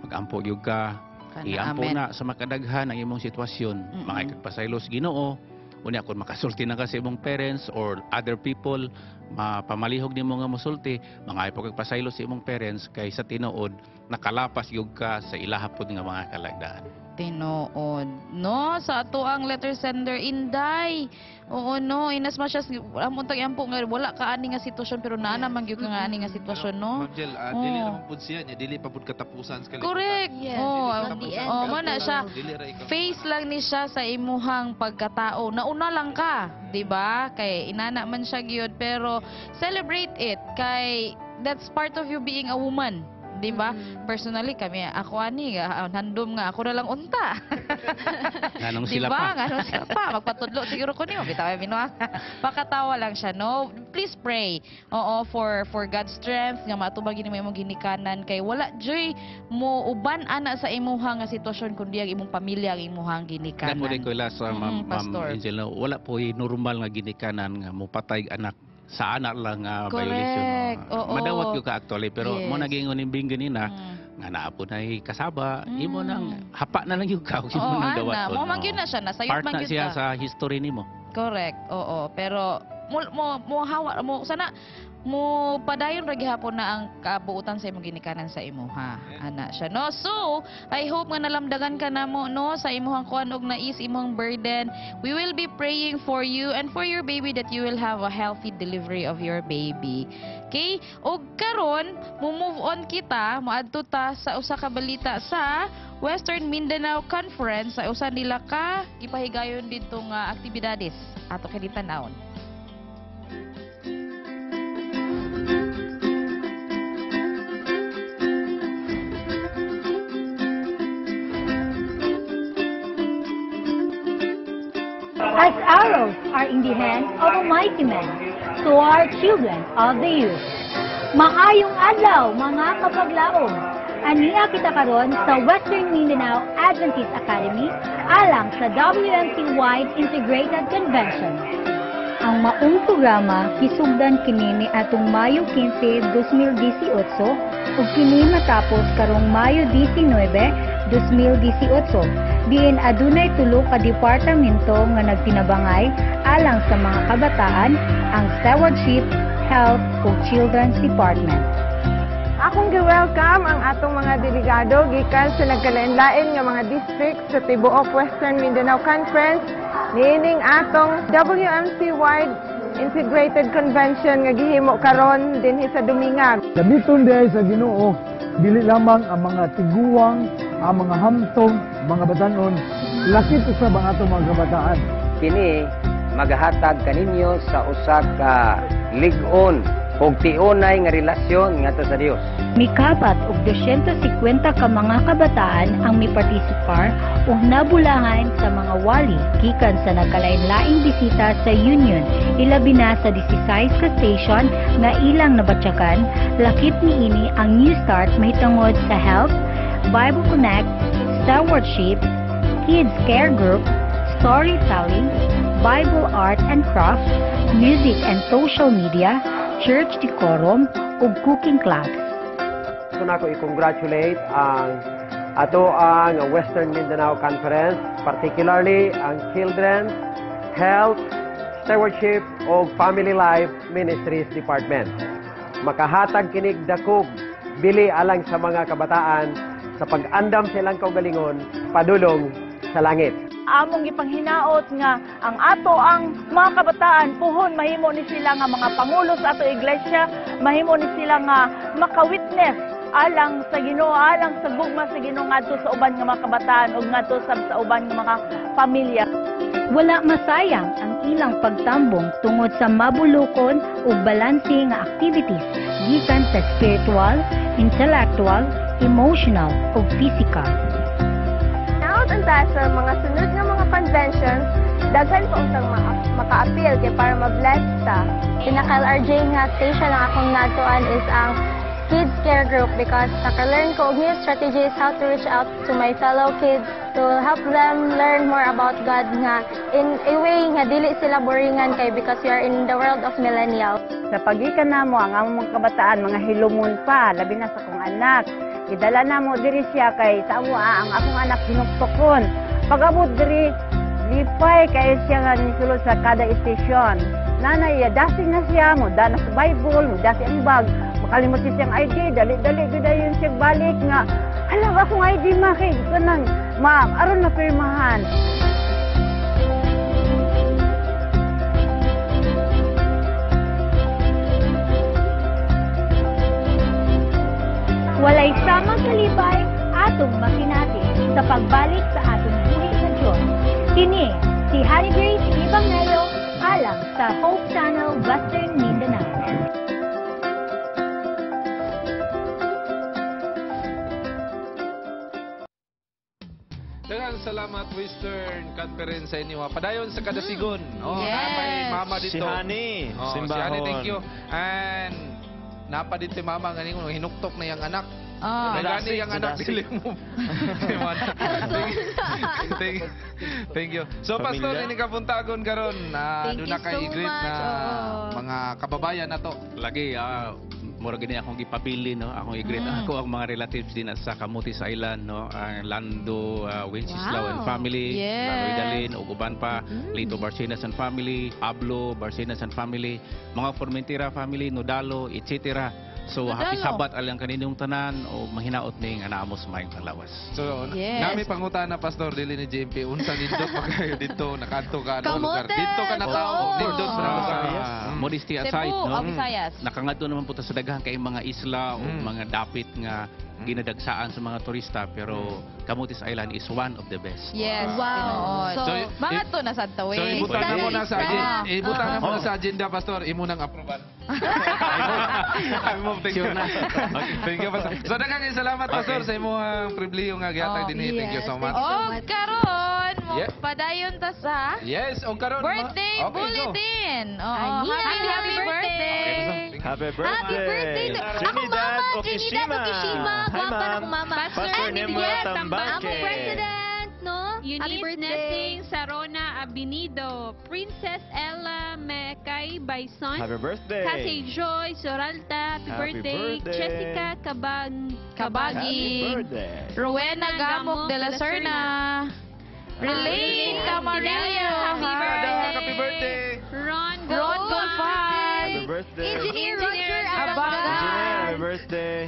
magampo gyud ka, iampo na sa makadaghan ang imong sitwasyon, mga ikagpasaylos Ginoo. Unya kung makasulti na ka sa imong parents or other people, mapamalihog nimo nga mosulti, mga ipagpasaylo sa imong parents kay sa tinuod nakalapas gyud ka sa ilahapod nga mga kalagdaan. Tinuod. No, sa ato ang letter sender, Inday. Oo, no. Inas masyas, amon tag ampo nga, wala ka ani nga sitwasyon, pero naa naman gyud ka nga ani nga sitwasyon, no? Ma'am Jel, dili naman pud siya niya, dili pa pud katapusan sa kalibutan. Correct. Mo na siya. Face lang ni siya sa imuhang pagkatao. Nauna lang ka, di ba? Kay inana man siya gyud, pero celebrate it. Kay that's part of you being a woman. Di ba? Personally, kami, ako ani, handom nga, ako na lang unta. Ganong sila diba? pa. Ganong sila pa. Magpatudlo siguro ko niyo. Bitaw, binuha. Pakatawa lang siya, no? Please pray. Oo, for God's strength, nga matubagin mo imong ginikanan. Kay wala, joy, mo uban ana sa imuhang nga sitwasyon kundi ang imong pamilya, ang imuhang ginikanan. Napo ko last, Ma'am Angel, no? Wala po normal nga ginikanan nga mupatay anak sa anak lang violation. Madawat yung ka actually, pero mo naging unimbing ganina, nga naa po na kasaba, imo nang hapa na lang yung ka, imo nang dawat. Mo man gyud na siya, nasayop man gyud part na siya ka. sa history nimo. Correct. Oo, pero mo hawa mo sana mo padayon ra gihapon na ang kabuutan sa imong ginikanan sa imo, ha. Ana siya, no? So, I hope nga nalamdagan ka namo, no, sa imong kuan og nais imong burden. We will be praying for you and for your baby that you will have a healthy delivery of your baby. Okay? Og karon, mo move on kita, moadto ta sa usa ka balita sa Western Mindanao Conference, sa usa nila ka gipahigayon dito nga aktibidades ato kay ditan-awon. As arrows are in the hand of a mighty man, so are children of the youth. Maayong adlaw, mga kapaglaom. Aniya kita karon sa Western Mindanao Adventist Academy alang sa WMC-wide Integrated Convention. Ang maong programa hisugdan kini ni atong Mayo 15, 2018 ug kini matapos karong Mayo 19, 2018. Diin adunay tulo ka departamento nga nagtinabangay alang sa mga kabataan, ang Stewardship, Health ug Children's Department. Akong gi-welcome ang atong mga delegado gikan sa nagkalain-lain nga mga district sa tibuok Western Mindanao Conference niining atong WMC-wide Integrated Convention nga gihimo karon dinhi sa Dumingag. Dabiton diay sa Ginoo, dili lamang ang mga tiguwang, ang mga hamtong, mga batanon, lakit usa ba atong mga kabataan. Kini magahatag kaninyo sa usa ka lig-on ug tiunay nga relasyon ngadto sa Dios. Mikapat og 250 ka mga kabataan ang mipartisipar ug nabulangan sa mga wali gikan sa nagkalain-laing bisita sa Union, ilabi na sa 16 ka station nga ilang nabatyakan. Lakip niini ang New Start mahitungod sa health, Bible Connect, Stewardship, Kids Care Group, Storytelling, Bible Art and Craft, Music and Social Media, Church Decorum, ug Cooking Class. Gusto na ko i-congratulate ang ato ang Western Mindanao Conference, particularly ang Children, Health, Stewardship ug Family Life Ministries Department. Makahatag kinig dakog bili alang sa mga kabataan sa pag-andam silang kaugalingon padulong sa langit. Among ipanghinaot nga ang ato ang mga kabataan puhon mahimo ni sila nga mga pangulo sa ato iglesia, mahimo ni sila nga maka-witness alang sa Ginoo, alang sa gugma sa Ginoo ngadto sa uban nga mga kabataan ug ngadto sa uban nga mga pamilya. Wala masayang ang ilang pagtambong tungod sa mabulukon ug balanse nga activities gikan sa spiritual, intellectual, emotional ug physical. Naot unta sa mga sunod nga mga conventions, daghan pa untang maka-appeal kay para ma-bless ta. Pinaka-LRJ nga station ang akong natuan is ang Kids Care Group because naka-learn ko og new strategies how to reach out to my fellow kids to help them learn more about God nga in a way nga dili sila boringan kay because we are in the world of millennials. Sa pagikan namo ang among kabataan mga hilumon pa labi na sa akong anak. Idala namo diri siya kay sa amo ang akong anak sinuktukon. Pag-abot diri lipay kay siya nga nisulod sa kada station. Nanay dasing na siya mo dana sa Bible, mo dasi ang bag. Makalimot siyang ID, dali-dali gud ayon siya balik nga. Hala akong ID makay kanang ma aron na pirmahan. Walay samang kalipay atong makinati sa pagbalik sa atong buhi sa Diyos. Kini si Honey Grace Ibangayo alang sa Hope Channel Western Mindanao. Daghang salamat Western Conference sa inyo. Padayon sa kada sigon. Yes. Napay mama dito. Si Honey. Si Honey, thank you. And napa dito mama ganing hinuktok na yang anak. Gani yang anak dili mo. Thank you. So Pastor ini Kabuntagon karon doon na kay i-greet na mga kababayan nato. Lagi mura gini akong gipapili no, akong i-greet ako ang mga relatives din sa Camotes Island no, ang Lando Wenceslao and family, Laroy Dalin ug uban pa, Lito Barcenas and family, Pablo Barcenas and family, mga Formentera family, Nodalo, etc. So happy Sabat alang kaninyong tanan o mahinaot ning anaamos maayong panglawas. So nami Pangutana Pastor dili ni JMP unsa nindot pagayo dito nakanto ka ano lugar dito ka na tao nindot sa lugar. Modesty aside no. Nakangadto naman po ta sa daghan kay mga isla o mga dapit nga ginadagsaan sa mga turista pero Camotes Island is one of the best. Yes. Wow. So mga to na sa tawid. So ibutan mo na sa agenda. Ibutan mo na sa agenda Pastor, imo nang aproban. Thank you. Thank you Pastor. So daghang salamat Pastor sa imong pribilehiyo nga gihatag dinhi. Thank you so much. Karon mo padayon ta sa Yes, karon birthday bulletin. Happy birthday. Happy birthday. Trinidad Okishima. Hi ma'am. Pastor Nemo Tambake. President, no? Happy Eunice birthday. Nessing Sarona Abinido, Princess Ella Mekay Baison, Happy birthday. Casey Joy Soralta, happy birthday. Jessica Kabagi. Happy birthday. Rowena Gamok de la Serna. Relaine Camarillo. Happy birthday. Ron Golfan. Happy birthday. Engineer Roger Abaga. Happy birthday.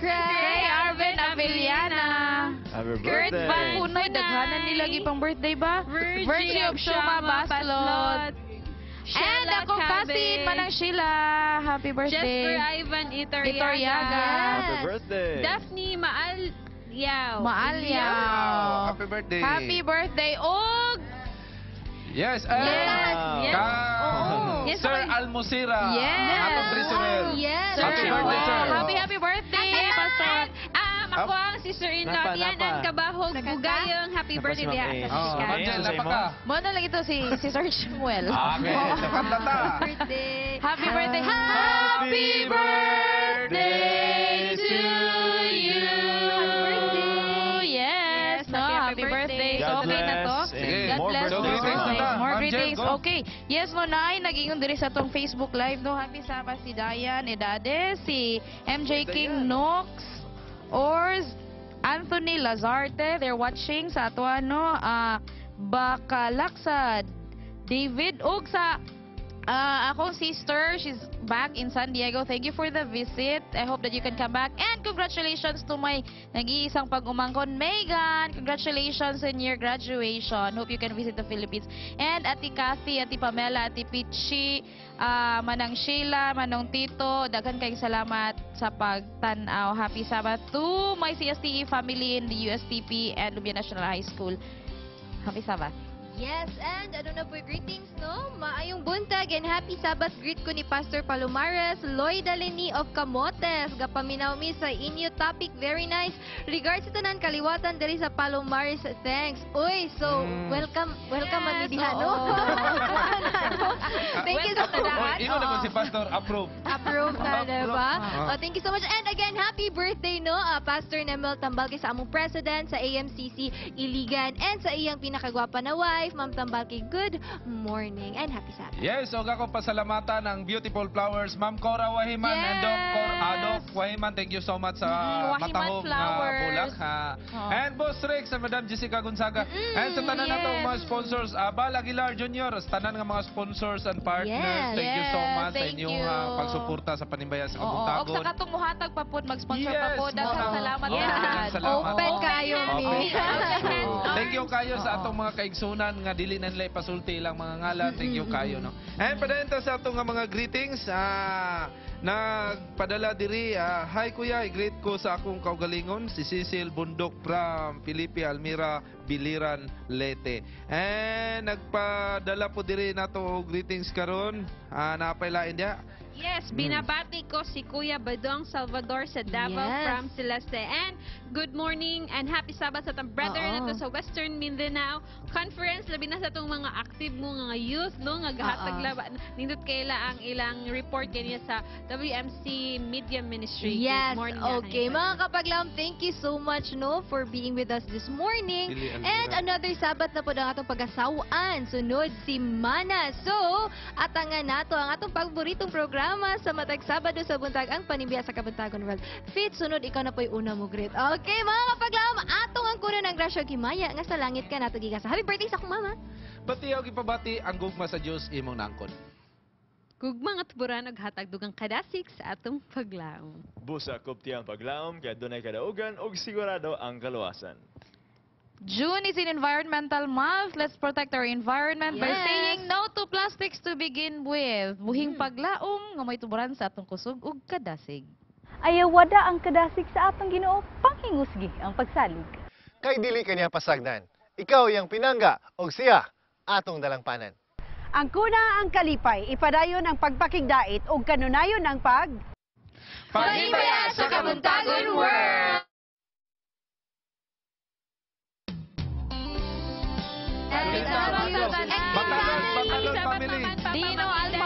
Craig Arvin Avellana. Happy Kurt birthday. Van Punoy, daghanan nila gipang birthday ba? Virgie of Shoma Baslot. And ako cousin Manang Sheila. Happy birthday. Jesper Ivan Itoriaga. Happy birthday. Daphne Maalyaw. Happy birthday. Happy birthday. Og Yes. Yes. Sir Almosira. Yes. Atong treasurer. Yes. Happy birthday, sir. Happy birthday, Pastor. Ako ang sister-in-law niyan ang Kabahog Bugayong. Happy birthday diya sa Angel, napaka. Muna lang ito si Sir Samuel. Okay. Nakantata. Happy birthday. Happy birthday to you. Yes. No, happy birthday. So, okay na to. God bless. More greetings. Okay. Yes, mo na ay nag-ingon diri sa tong Facebook Live. No, happy Sabbath si Dayan Edade, si MJ King Knox, or Anthony Lazarte. They're watching sa ato Bakalaksad. David og sa Akong sister, she's back in San Diego. Thank you for the visit. I hope that you can come back. And congratulations to my nag-iisang pag-umangkon, Megan. Congratulations on your graduation. Hope you can visit the Philippines. And Ati Kathy, Ati Pamela, Ati Pichi, Manang Sheila, Manong Tito, daghan kayong salamat sa pagtanaw. Happy Sabbath to my CSTE family in the USTP and Lumbia National High School. Happy Sabbath. Yes, and ano na po greetings, no? Maayong buntag and happy Sabbath greet ko ni Pastor Palomares, Lloyd Aleni of Camotes. Gapaminaw mi sa inyo topic, very nice. Regards sa tanan kaliwatan diri sa Palomares, thanks. Uy, so welcome mami diha, no? Thank you so much. Ino naman si Pastor, approve. Approve na, diba? Thank you so much. And again, happy birthday, no? Pastor Nemel Tambalki sa among president sa AMCC Iligan and sa iyang pinakagwapa na wife, Ma'am Tambalki. Good morning and happy Sabbath. Yes, so ako pasalamatan ng Beautiful Flowers, Ma'am Cora Wahiman and Doc Wahiman. Thank you so much sa matahong bulak. And Boss Rex sa Madam Jessica Gonzaga. And sa tanan nato mga sponsors, Bal Aguilar Jr., sa tanan ng mga sponsors and partners. Thank you so much sa inyong pagsuporta sa Panimbaya sa Kabuntagon. O sa katong muhatag pa po, mag-sponsor pa po. Daghang salamat. Open kayo, mi. Thank you kayo sa atong mga kaigsunan nga dili na nila ipasulti ilang mga ngalan. Thank you kayo, no. And padayanta sa atong mga greetings, nagpadala diri, hi kuya, i-greet ko sa akong kaugalingon si Cecil Bundok from Filipe Almira Biliran Leyte. And nagpadala po diri nato greetings karon, napailain dia. Yes, binabati ko si Kuya Badong Salvador sa Davao from Celeste. And good morning and happy Sabbath sa tang brother na to sa Western Mindanao Conference. Labi na sa itong mga active mo nga youth, no? Nga gahatag laban. Nindot kaila ang ilang report kanya sa WMC Media Ministry. Yes, good morning. okay. Mga kapaglam, thank you so much, no, for being with us this morning. And another Sabbath na po ang atong pag-asawaan. Sunod si Mana. So, atangan nato ang atong paboritong programa sa matag Sabado sa buntag, ang Panimbaya sa Kabuntagon World. Fit, sunod, ikaw na po'y una mo, great. Okay, mga kapaglam, atong ang kuno ng grasya Kimaya, nga sa langit ka nato gigasa. Happy birthday sa akong mama. Batiyaw gipabati ang gugma sa Dios imong nangkon. Gugma nga tuburan og hatag dugang kadasik sa atong paglaom. Busa koptiyang paglaom, kaya dunay kadaugan og sigurado ang kaluwasan. June is in Environmental Month. Let's protect our environment by saying no to plastics to begin with. Buhing paglaom nga may tuburan sa atong kusog ug kadasig. Ayaw wada ang kadasig sa atong Ginoo, panghingusgi ang pagsalig. Kay dili kaniya pasagdan. Ikaw yang pinangga og siya atong dalangpanan. Ang kuna ang kalipay, ipadayon ang pagpakigdait ug kanunayon ang Panimbaya sa Kabuntagon World. Batalon family. Dino Alde